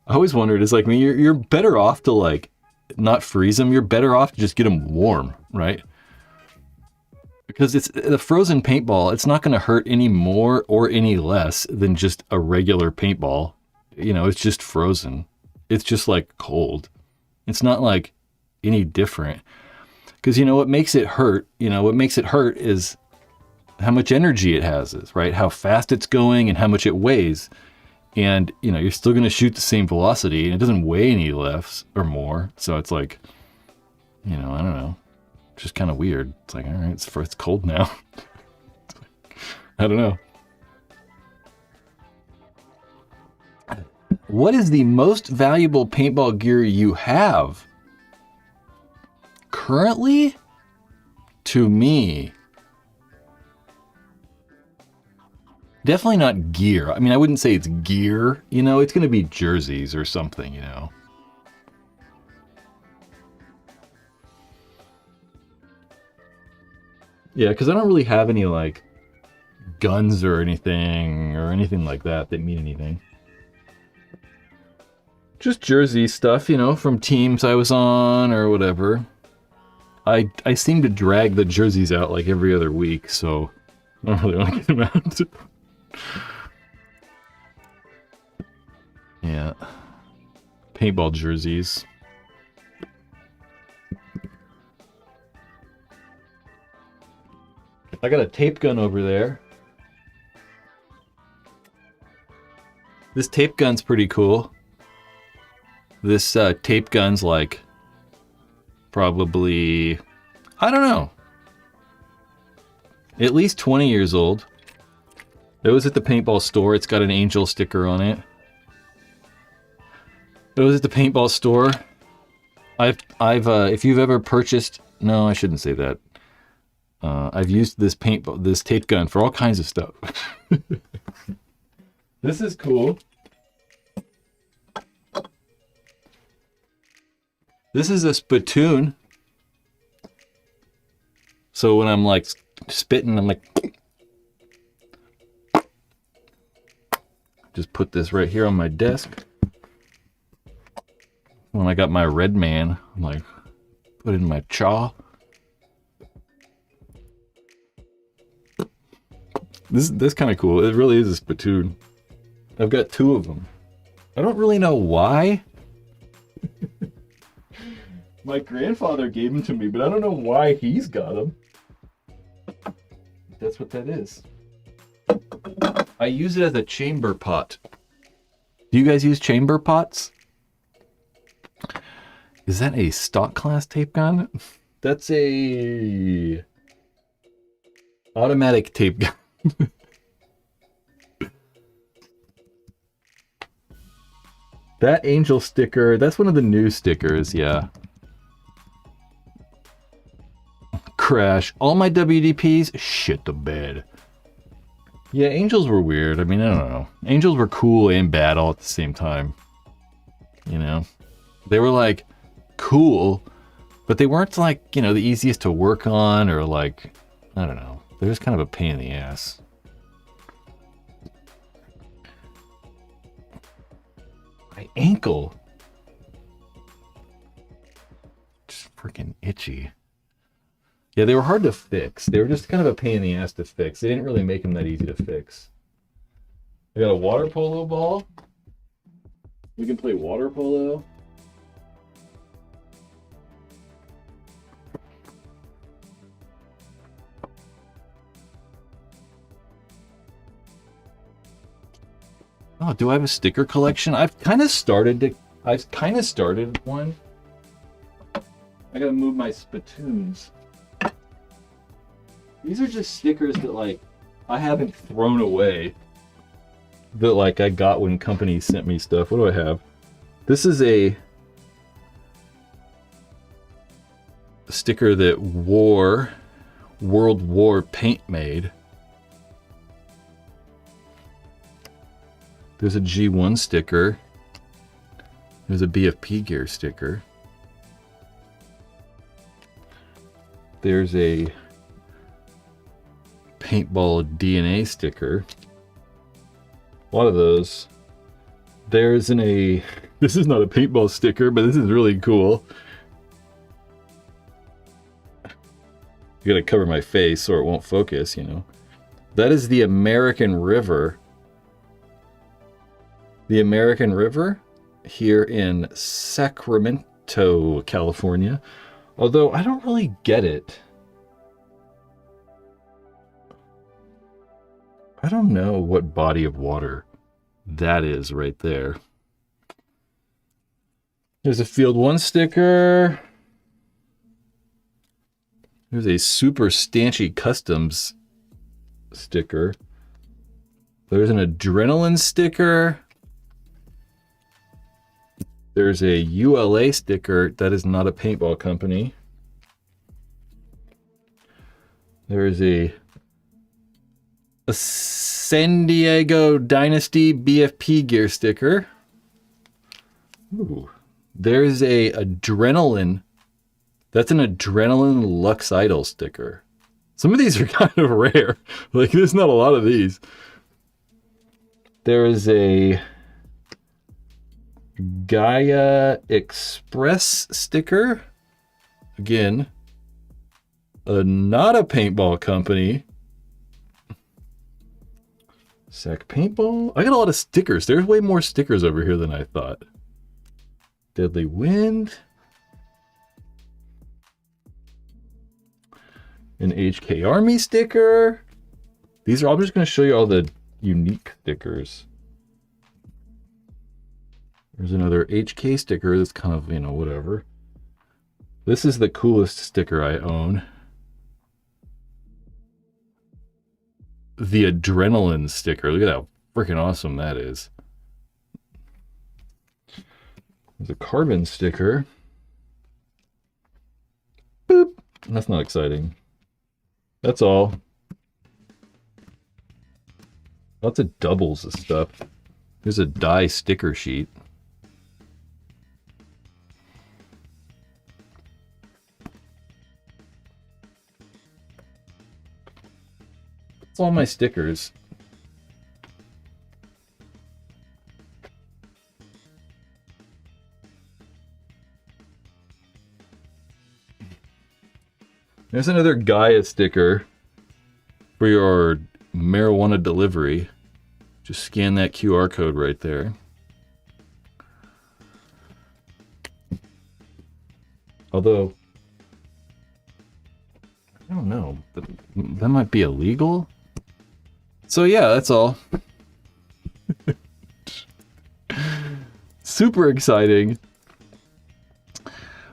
always wondered, it's like, I mean, you're better off to, like, not freeze them. You're better off to just get them warm, right? Because it's the frozen paintball, it's not going to hurt any more or any less than just a regular paintball. You know, it's just frozen. It's just, like, cold. It's not, like, any different. Because, you know, what makes it hurt, is how much energy it has, right? How fast it's going and how much it weighs. And, you know, you're still going to shoot the same velocity and it doesn't weigh any less or more. So it's like, you know, I don't know. It's just kind of weird. It's like, all right, it's cold now. I don't know. What is the most valuable paintball gear you have? Currently, to me, definitely not gear. I mean, I wouldn't say it's gear, you know, it's going to be jerseys or something, you know. Yeah, because I don't really have any like guns or anything like that mean anything. Just jersey stuff, you know, from teams I was on or whatever. I seem to drag the jerseys out like every other week, so I don't really want to get them out. Yeah. Paintball jerseys. I got a tape gun over there. This tape gun's pretty cool. This tape gun's like probably, I don't know, at least 20 years old. It was at the paintball store. It's got an angel sticker on it. It was at the paintball store. I've if you've ever purchased, no, I shouldn't say that. I've used this tape gun for all kinds of stuff. This is cool. This is a spittoon. So when I'm like spitting, I'm like, just put this right here on my desk. When I got my red man, I'm like, put it in my chaw. This kind of cool. It really is a spittoon. I've got 2 of them. I don't really know why. My grandfather gave them to me, but I don't know why he's got them. That's what that is. I use it as a chamber pot. Do you guys use chamber pots? Is that a stock class tape gun? That's a automatic tape gun. That angel sticker, that's one of the new stickers, yeah. Crash. All my WDPs, shit the bed. Yeah, angels were weird. I mean, I don't know. Angels were cool and bad all at the same time. You know? They were like cool, but they weren't like, you know, the easiest to work on or like, I don't know. They're just kind of a pain in the ass. My ankle. Just freaking itchy. Yeah, they were hard to fix. They were just kind of a pain in the ass to fix. They didn't really make them that easy to fix. I got a water polo ball. We can play water polo. Oh, do I have a sticker collection? I've kind of started one. I gotta move my spittoons. These are just stickers that like I haven't thrown away. That like I got when companies sent me stuff. What do I have? This is a sticker that World War paint made. There's a G1 sticker. There's a BFP gear sticker. There's a paintball DNA sticker. A lot of those. This is not a paintball sticker, but this is really cool. You gotta cover my face or it won't focus, you know. That is the American River. The American River here in Sacramento, California. Although I don't really get it. I don't know what body of water that is right there. There's a Field 1 sticker. There's a Super Stanchy Customs sticker. There's an Adrenaline sticker. There's a ULA sticker. That is not a paintball company. There's a San Diego Dynasty BFP gear sticker. Ooh. There's a Adrenaline. That's an Adrenaline Luxe Idol sticker. Some of these are kind of rare. Like, there's not a lot of these. There is a Gaia Express sticker. Again, not a paintball company. Sac Paintball. I got a lot of stickers. There's way more stickers over here than I thought. Deadly Wind. An HK Army sticker. These are, I'm just going to show you all the unique stickers. There's another HK sticker that's kind of, you know, whatever. This is the coolest sticker I own. The Adrenaline sticker. Look at how freaking awesome that is. There's a carbon sticker. Boop. That's not exciting. That's all. Lots of doubles of stuff. Here's a die sticker sheet. That's all my stickers. There's another Gaia sticker for your marijuana delivery. Just scan that QR code right there. Although, I don't know, that might be illegal. So yeah, that's all. Super exciting.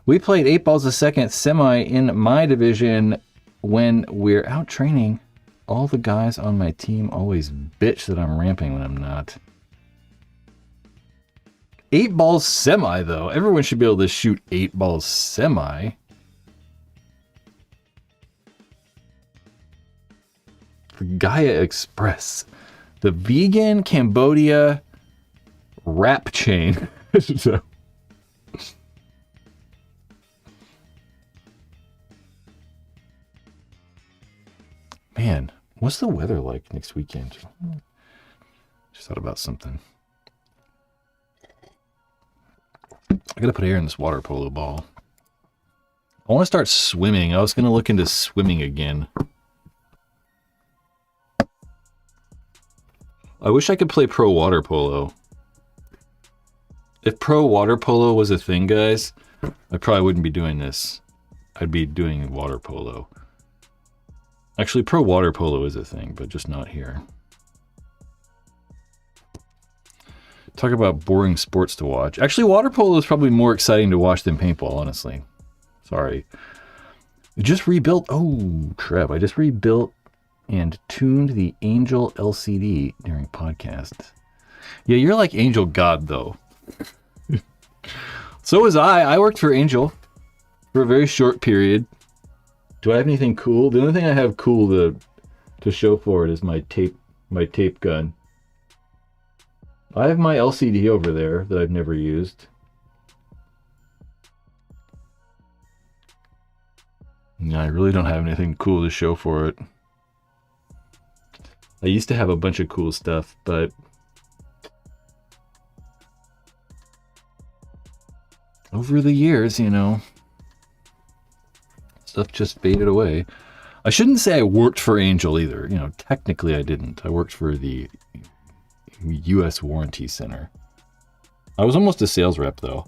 We played 8 balls a second semi in my division when we're out training. All the guys on my team always bitch that I'm ramping when I'm not. 8 balls semi, though. Everyone should be able to shoot 8 balls semi. The Gaia Express. The vegan Cambodia wrap chain. So. Man, what's the weather like next weekend? Just thought about something. I gotta put air in this water polo ball. I want to start swimming. I was gonna look into swimming again. I wish I could play pro water polo. If pro water polo was a thing, guys, I probably wouldn't be doing this. I'd be doing water polo. Actually, pro water polo is a thing, but just not here. Talk about boring sports to watch. Actually, water polo is probably more exciting to watch than paintball, honestly. Sorry. I just rebuilt. Oh, crap. I just rebuilt and tuned the Angel LCD during podcast. Yeah, you're like Angel God, though. So was I. I worked for Angel for a very short period. Do I have anything cool? The only thing I have cool to show for it is my tape gun. I have my LCD over there that I've never used. No, I really don't have anything cool to show for it. I used to have a bunch of cool stuff, but over the years, you know, stuff just faded away. I shouldn't say I worked for Angel either. You know, technically I didn't. I worked for the U.S. Warranty Center. I was almost a sales rep, though.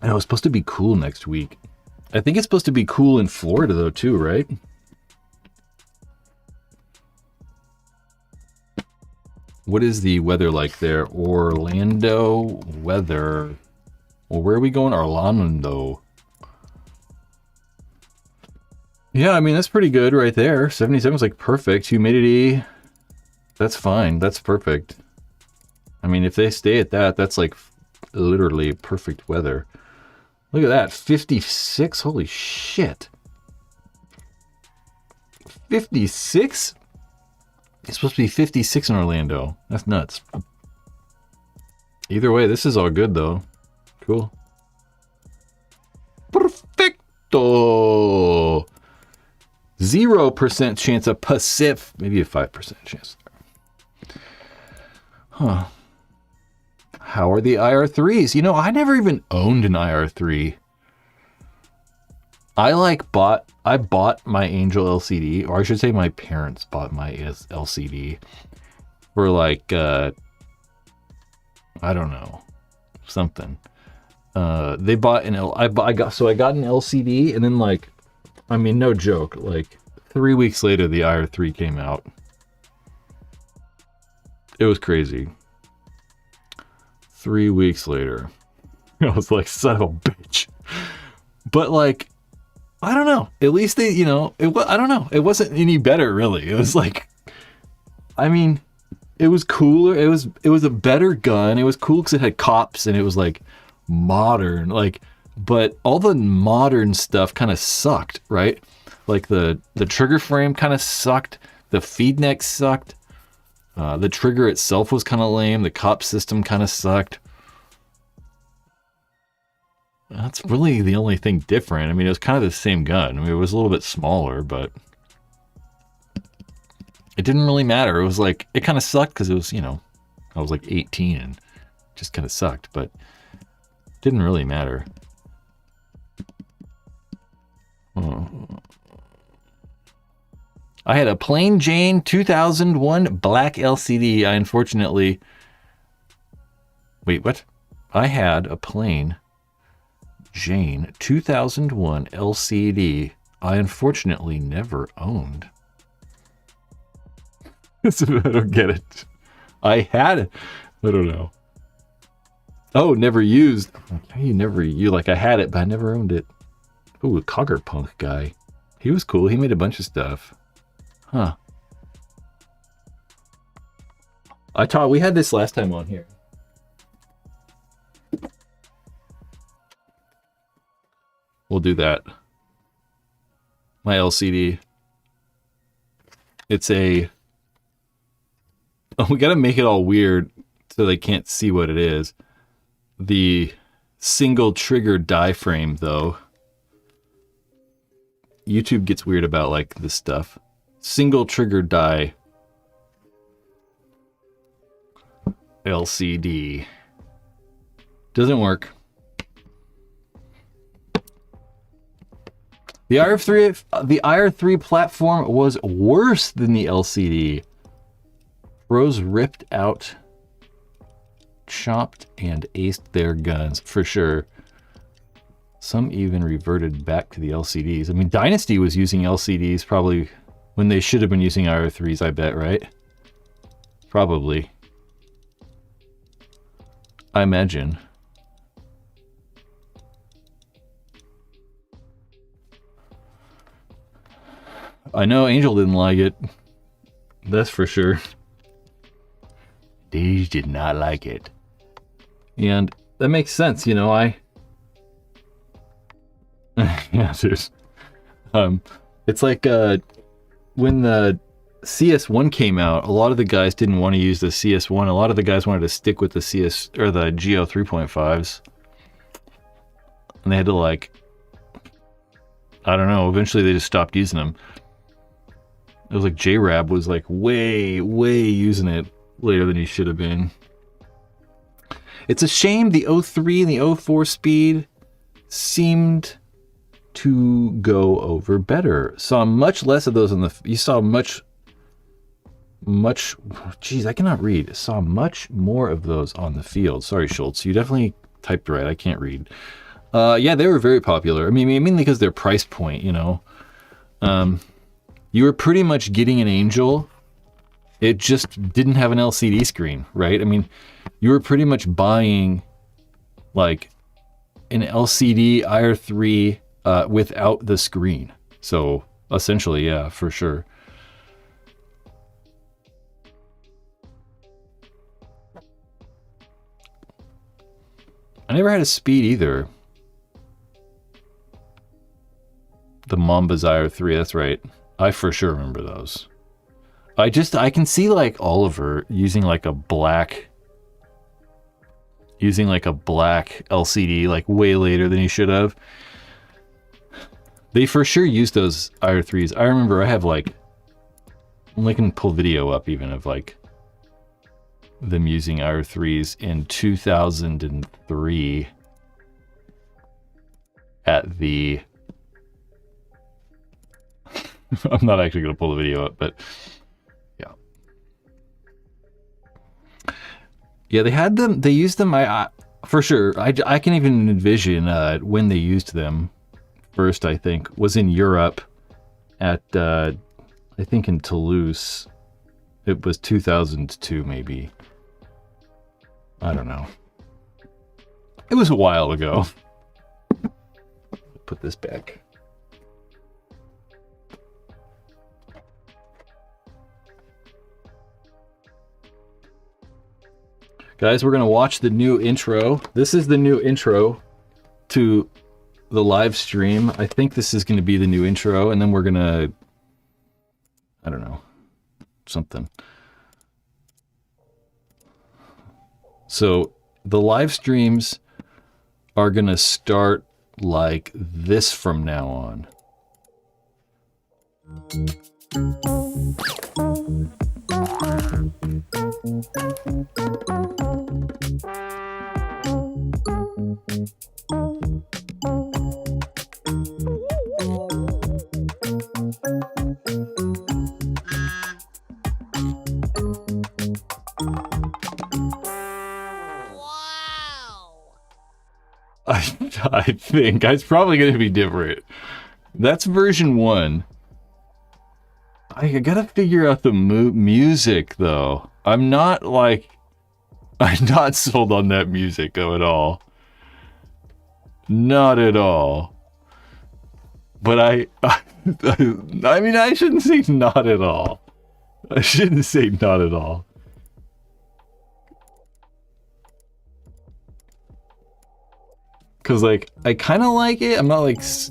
And it was supposed to be cool next week. I think it's supposed to be cool in Florida, though, too, right? What is the weather like there? Orlando weather. Well, where are we going? Orlando. Yeah, I mean, that's pretty good right there. 77 is like perfect. Humidity, that's fine. That's perfect. I mean, if they stay at that, that's like literally perfect weather. Look at that. 56? Holy shit. 56? It's supposed to be 56 in Orlando. That's nuts. Either way, this is all good, though. Cool. 0% chance of Pacific, maybe a 5% chance. Huh. How are the IR3s? You know, I never even owned an IR3. I bought my Angel LCD, or I should say my parents bought my LCD for like, I don't know, something. They bought I got an LCD, and then like, I mean, no joke, like 3 weeks later, the IR3 came out. It was crazy. 3 weeks later, I was like, son of a bitch. But like, I don't know. At least they, you know, I don't know. It wasn't any better, really. It was like, I mean, it was cooler. It was a better gun. It was cool because it had cops and it was like modern. Like, but all the modern stuff kind of sucked, right? Like the trigger frame kind of sucked. The feed neck sucked. The trigger itself was kind of lame. The cop system kind of sucked. That's really the only thing different. I mean, it was kind of the same gun. I mean, it was a little bit smaller, but it didn't really matter. It was like, it kind of sucked because it was, you know, I was like 18 and just kind of sucked, but it didn't really matter. I had a plain Jane 2001 black LCD. I unfortunately... Wait, what? I had a plain Jane 2001 LCD I unfortunately never owned. I don't get it. I had it. I don't know. Oh, never used. You like I had it, but I never owned it. Ooh, a Cogger Punk guy. He was cool. He made a bunch of stuff. Huh. We had this last time on here. We'll do that. My LCD. It's a... Oh, we gotta make it all weird so they can't see what it is. The single trigger die frame, though. YouTube gets weird about like this stuff. Single trigger die LCD. Doesn't work. The AIRE3 platform was worse than the LCD. Pros ripped out, chopped, and aced their guns for sure. Some even reverted back to the LCDs. I mean, Dynasty was using LCDs probably when they should have been using AIRE3s, I bet, right? Probably. I imagine. I know Angel didn't like it. That's for sure. Deej did not like it. And that makes sense, you know, yeah, dude. It's like when the CS1 came out, a lot of the guys didn't want to use the CS1. A lot of the guys wanted to stick with the CS or the Geo 3.5s. And they had to like, I don't know, eventually they just stopped using them. It was like J-Rab was like way using it later than he should have been. It's a shame the 03 and the 04 speed seemed to go over better. Saw much less of those on the... You saw much... Geez, I cannot read. Saw much more of those on the field. Sorry, Schultz. You definitely typed right. I can't read. Yeah, they were very popular. I mean, mainly because their price point, you know. You were pretty much getting an Angel. It just didn't have an LCD screen, right? I mean, you were pretty much buying like an LCD AIRE3 without the screen. So essentially, yeah, for sure. I never had a speed either. The Mamba's AIRE3, that's right. I for sure remember those. I can see like Oliver using like a black LCD like way later than he should have. They for sure use those AIRE 3s. I remember I have like, I can pull video up even of like them using AIRE 3s in 2003 at the, I'm not actually going to pull the video up, but yeah. Yeah, they had them, they used them, for sure. I can even envision when they used them first, I think, was in Europe at, I think in Toulouse. It was 2002, maybe. I don't know. It was a while ago. Put this back. Guys, we're going to watch the new intro. This is the new intro to the live stream. I think this is going to be the new intro, and then we're going to, I don't know, something. So the live streams are going to start like this from now on. I think it's probably going to be different. That's version 1. I gotta figure out the music though. I'm not sold on that music though at all. Not at all. But I mean, I shouldn't say not at all. I shouldn't say not at all. Cause like, I kind of like it. I'm not like... It's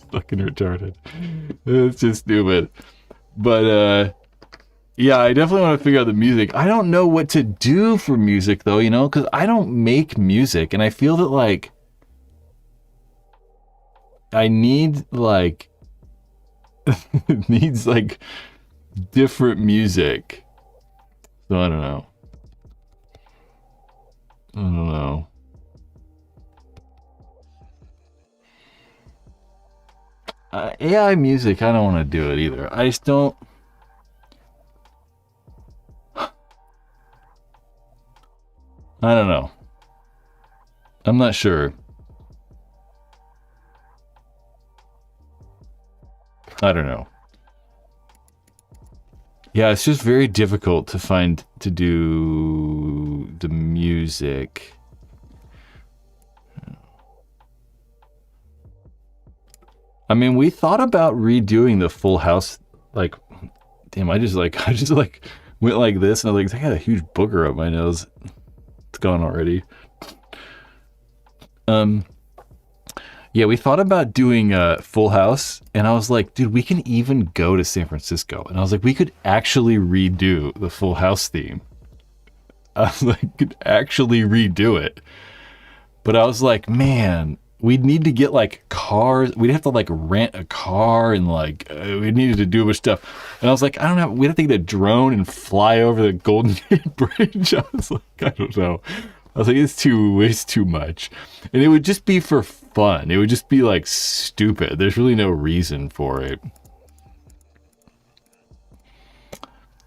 fucking retarded. It's just stupid. But, yeah, I definitely want to figure out the music. I don't know what to do for music though, you know, cause I don't make music and I feel that like, I need like, it needs like different music. So I don't know. I don't know. AI music, I don't want to do it either. I just don't. I don't know. I'm not sure. I don't know. Yeah, it's just very difficult to do the music. I mean, we thought about redoing the Full House, like, damn, I just went like this and I was like, I got a huge booger up my nose. It's gone already. Yeah, we thought about doing Full House, and I was like, dude, we can even go to San Francisco. And I was like, we could actually redo the Full House theme. I was like, could actually redo it. But I was like, man, we'd need to get like cars. We'd have to like rent a car and like, we needed to do a bunch of stuff. And I was like, I don't know, we'd have to get a drone and fly over the Golden Gate Bridge. I was like, I don't know. I was like, it's too much. And it would just be for fun. It would just be like stupid. There's really no reason for it.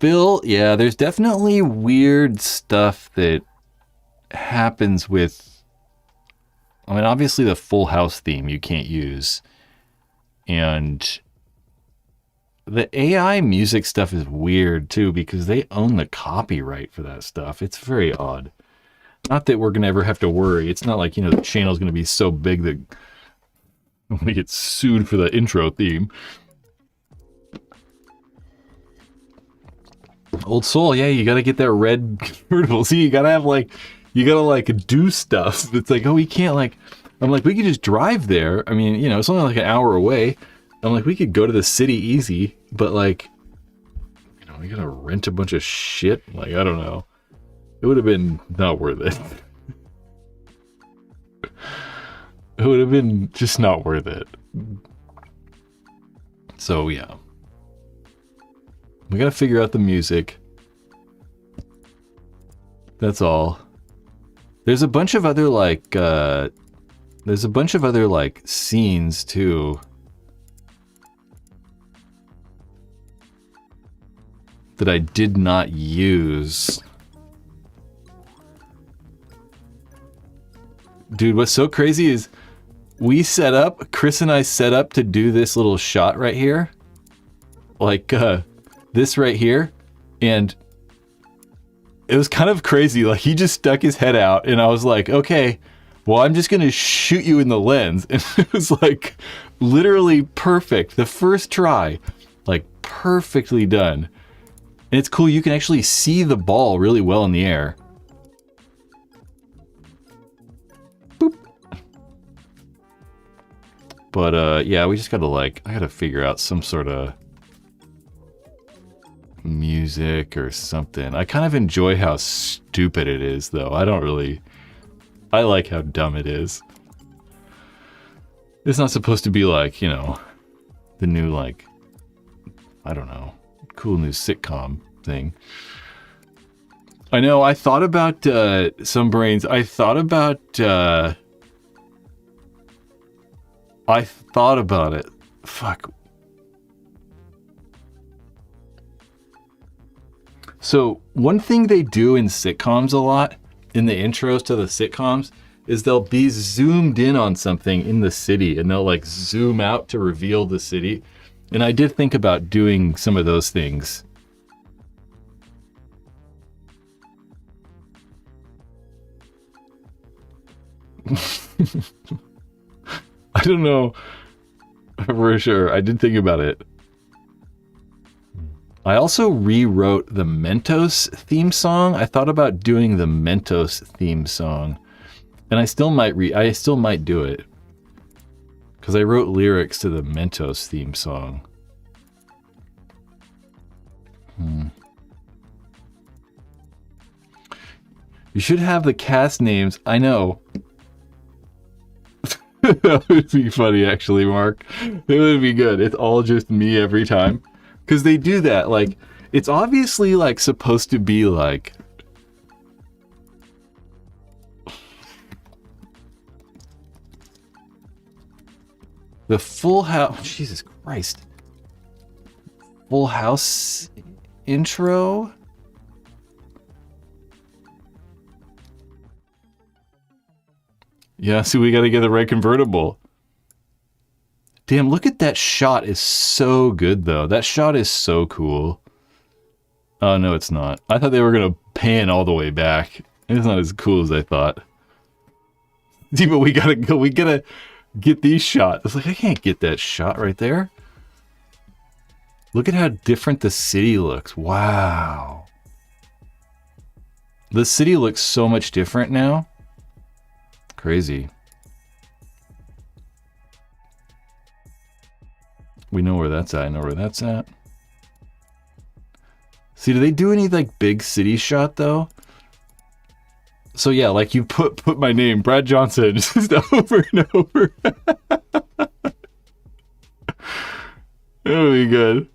Phil, yeah, there's definitely weird stuff that happens with, I mean, obviously the Full House theme you can't use. And the AI music stuff is weird too, because they own the copyright for that stuff. It's very odd. Not that we're going to ever have to worry. It's not like, you know, the channel's going to be so big that I'm going to get sued for the intro theme. Old Soul, yeah, you got to get that red convertible. See, you got to have like, you got to like do stuff. It's like, oh, we can't like, I'm like, we could just drive there. I mean, you know, it's only like an hour away. I'm like, we could go to the city easy, but like, you know, we gotta rent a bunch of shit. Like, I don't know. It would have been not worth it. It would have been just not worth it. So yeah, we gotta figure out the music. That's all. There's a bunch of other like scenes too that I did not use. Dude, what's so crazy is Chris and I set up to do this little shot right here. Like this right here. And it was kind of crazy. Like, he just stuck his head out and I was like, okay, well, I'm just gonna shoot you in the lens. And it was like literally perfect. The first try, like perfectly done. And it's cool, you can actually see the ball really well in the air. Boop. But yeah, we just gotta I gotta figure out some sort of music or something. I kind of enjoy how stupid it is though. I like how dumb it is. It's not supposed to be like, you know, the new like, I don't know, cool new sitcom thing. I know, I thought about some brains. I thought about it. Fuck. So one thing they do in sitcoms a lot, in the intros to the sitcoms, is they'll be zoomed in on something in the city and they'll like zoom out to reveal the city. And I did think about doing some of those things. I don't know for sure. I did think about it. I also rewrote the Mentos theme song. I thought about doing the Mentos theme song, and I still might do it because I wrote lyrics to the Mentos theme song. You should have the cast names. I know. That would be funny, actually, Mark. It would be good. It's all just me every time. Because they do that, like, it's obviously, like, supposed to be, like... The Full House... Jesus Christ. Full House intro? Yeah, so we gotta get the right convertible. Damn, look at that shot. Is so good, though. That shot is so cool. Oh, no, it's not. I thought they were going to pan all the way back. It's not as cool as I thought. See, but we gotta go. We gotta get these shots. It's like, I can't get that shot right there. Look at how different the city looks. Wow. The city looks so much different now. Crazy. We know where that's at. I know where that's at. See, do they do any like big city shot though? So yeah, like you put my name, Brad Johnson, just over and over. That'll be good.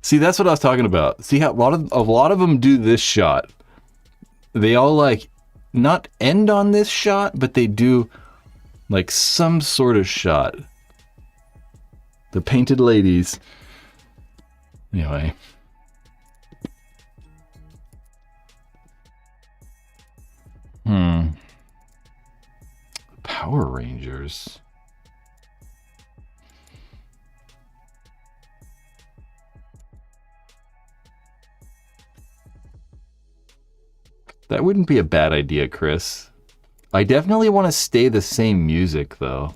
See, that's what I was talking about. See how a lot of them do this shot. They all like not end on this shot, but they do like some sort of shot. The painted ladies. Anyway. Power Rangers. That wouldn't be a bad idea, Chris. I definitely want to stay the same music, though.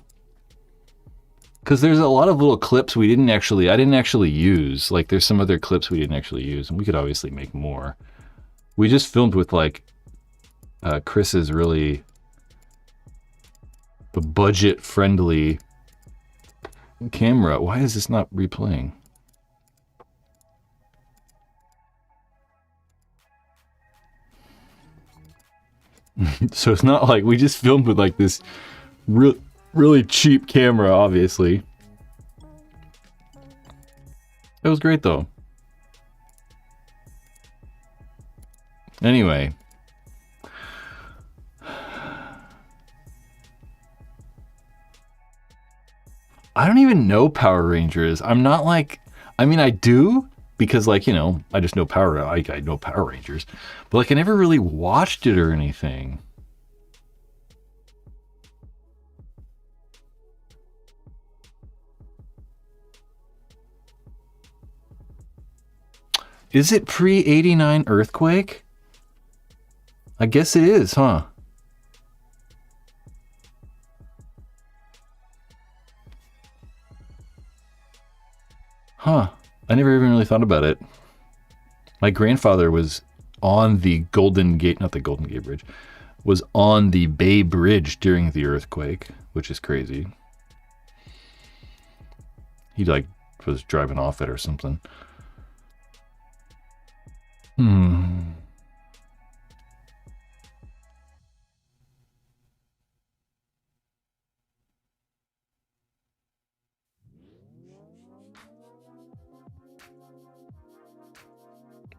Because there's a lot of little clips I didn't actually use. Like, there's some other clips we didn't actually use, and we could obviously make more. We just filmed with, like, Chris's really the budget-friendly camera. Why is this not replaying? So it's not like we just filmed with like this really cheap camera, obviously. It was great though. Anyway. I don't even know Power Rangers. I'm not like, I mean, I do because like, you know, I just know I know Power Rangers, but like I never really watched it or anything. Is it pre-89 earthquake? I guess it is, huh? Huh. I never even really thought about it. My grandfather was on the Golden Gate, not the Golden Gate Bridge, was on the Bay Bridge during the earthquake, which is crazy. He like was driving off it or something.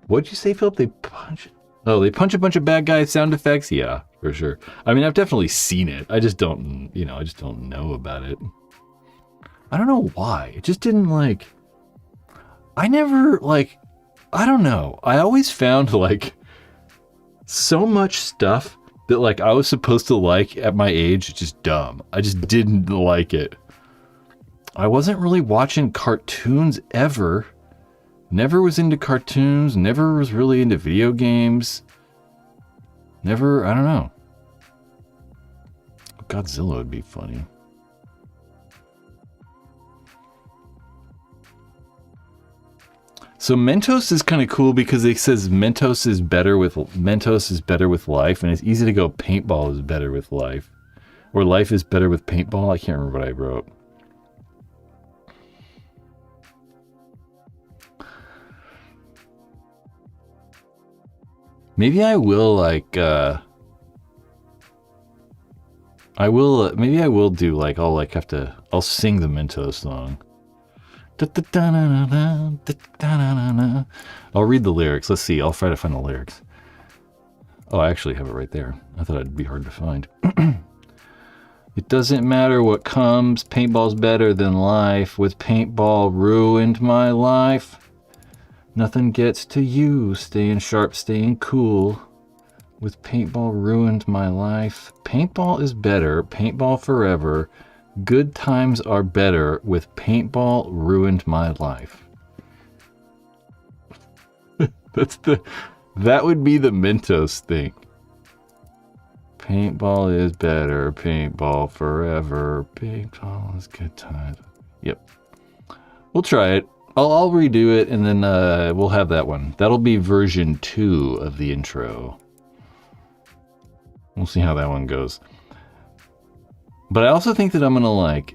What'd you say, Philip? They punch? Oh, they punch a bunch of bad guys. Sound effects? Yeah, for sure. I mean, I've definitely seen it. I just don't, you know, I just don't know about it. I don't know why. It just didn't like. I never like. I don't know. I always found like so much stuff that like I was supposed to like at my age just dumb. I just didn't like it. I wasn't really watching cartoons ever. Never was into cartoons, never was really into video games. Never, I don't know. Godzilla would be funny. So Mentos is kind of cool because it says Mentos is better with life, and it's easy to go paintball is better with life. Or life is better with paintball. I can't remember what I wrote. Maybe I will like maybe I will do like I'll sing the Mentos song. I'll read the lyrics. Let's see. I'll try to find the lyrics. Oh, I actually have it right there. I thought it'd be hard to find. It doesn't matter what comes. Paintball's better than life. With paintball ruined my life. Nothing gets to you. Staying sharp, staying cool. With paintball ruined my life. Paintball is better. Paintball forever. Good times are better. With paintball ruined my life. That would be the Mentos thing. Paintball is better. Paintball forever. Paintball is good times. Yep. We'll try it. I'll redo it and then we'll have that one. That'll be version 2 of the intro. We'll see how that one goes. But I also think that I'm gonna like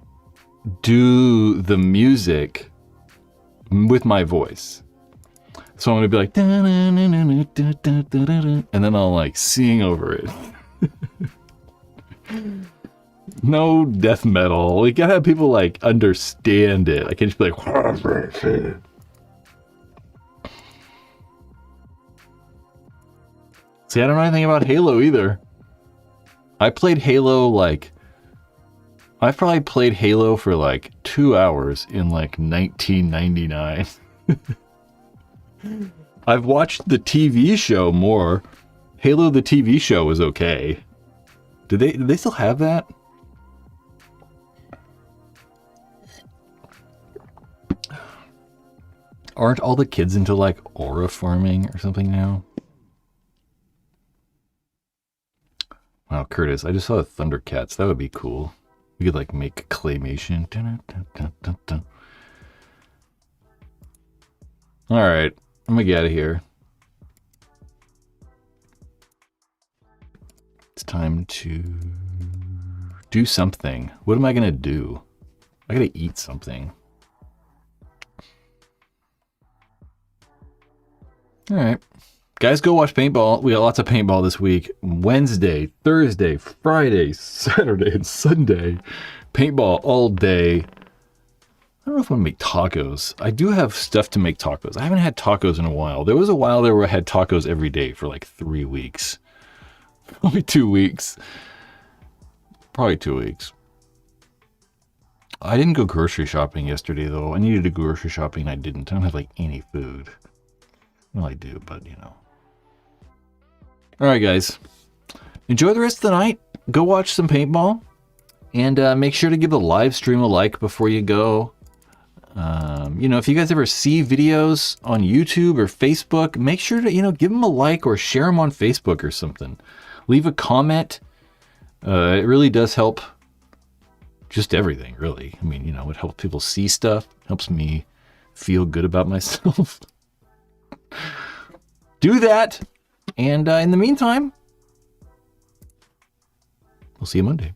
do the music with my voice. So I'm gonna be like, and then I'll like sing over it. No death metal. We gotta have people like understand it. I can't just be like. See, I don't know anything about Halo either. I played Halo like. I've probably played Halo for like 2 hours in like 1999. I've watched the TV show more. Halo the TV show was okay. Do they still have that? Aren't all the kids into like aura farming or something now? Wow, Curtis, I just saw the Thundercats. That would be cool. We could like make claymation. All right, I'm gonna get out of here. It's time to do something. What am I going to do? I got to eat something. All right. Guys, go watch paintball. We got lots of paintball this week. Wednesday, Thursday, Friday, Saturday, and Sunday. Paintball all day. I don't know if I want to make tacos. I do have stuff to make tacos. I haven't had tacos in a while. There was a while there where I had tacos every day for like 3 weeks. Probably 2 weeks. Probably 2 weeks. I didn't go grocery shopping yesterday, though. I needed to go grocery shopping, and I didn't. I don't have like any food. Well, I do, but you know. All right, guys. Enjoy the rest of the night. Go watch some paintball. And make sure to give the live stream a like before you go. You know, if you guys ever see videos on YouTube or Facebook, make sure to, you know, give them a like or share them on Facebook or something. Leave a comment. It really does help just everything, really. I mean, you know, it helps people see stuff. Helps me feel good about myself. Do that. And in the meantime, we'll see you Monday.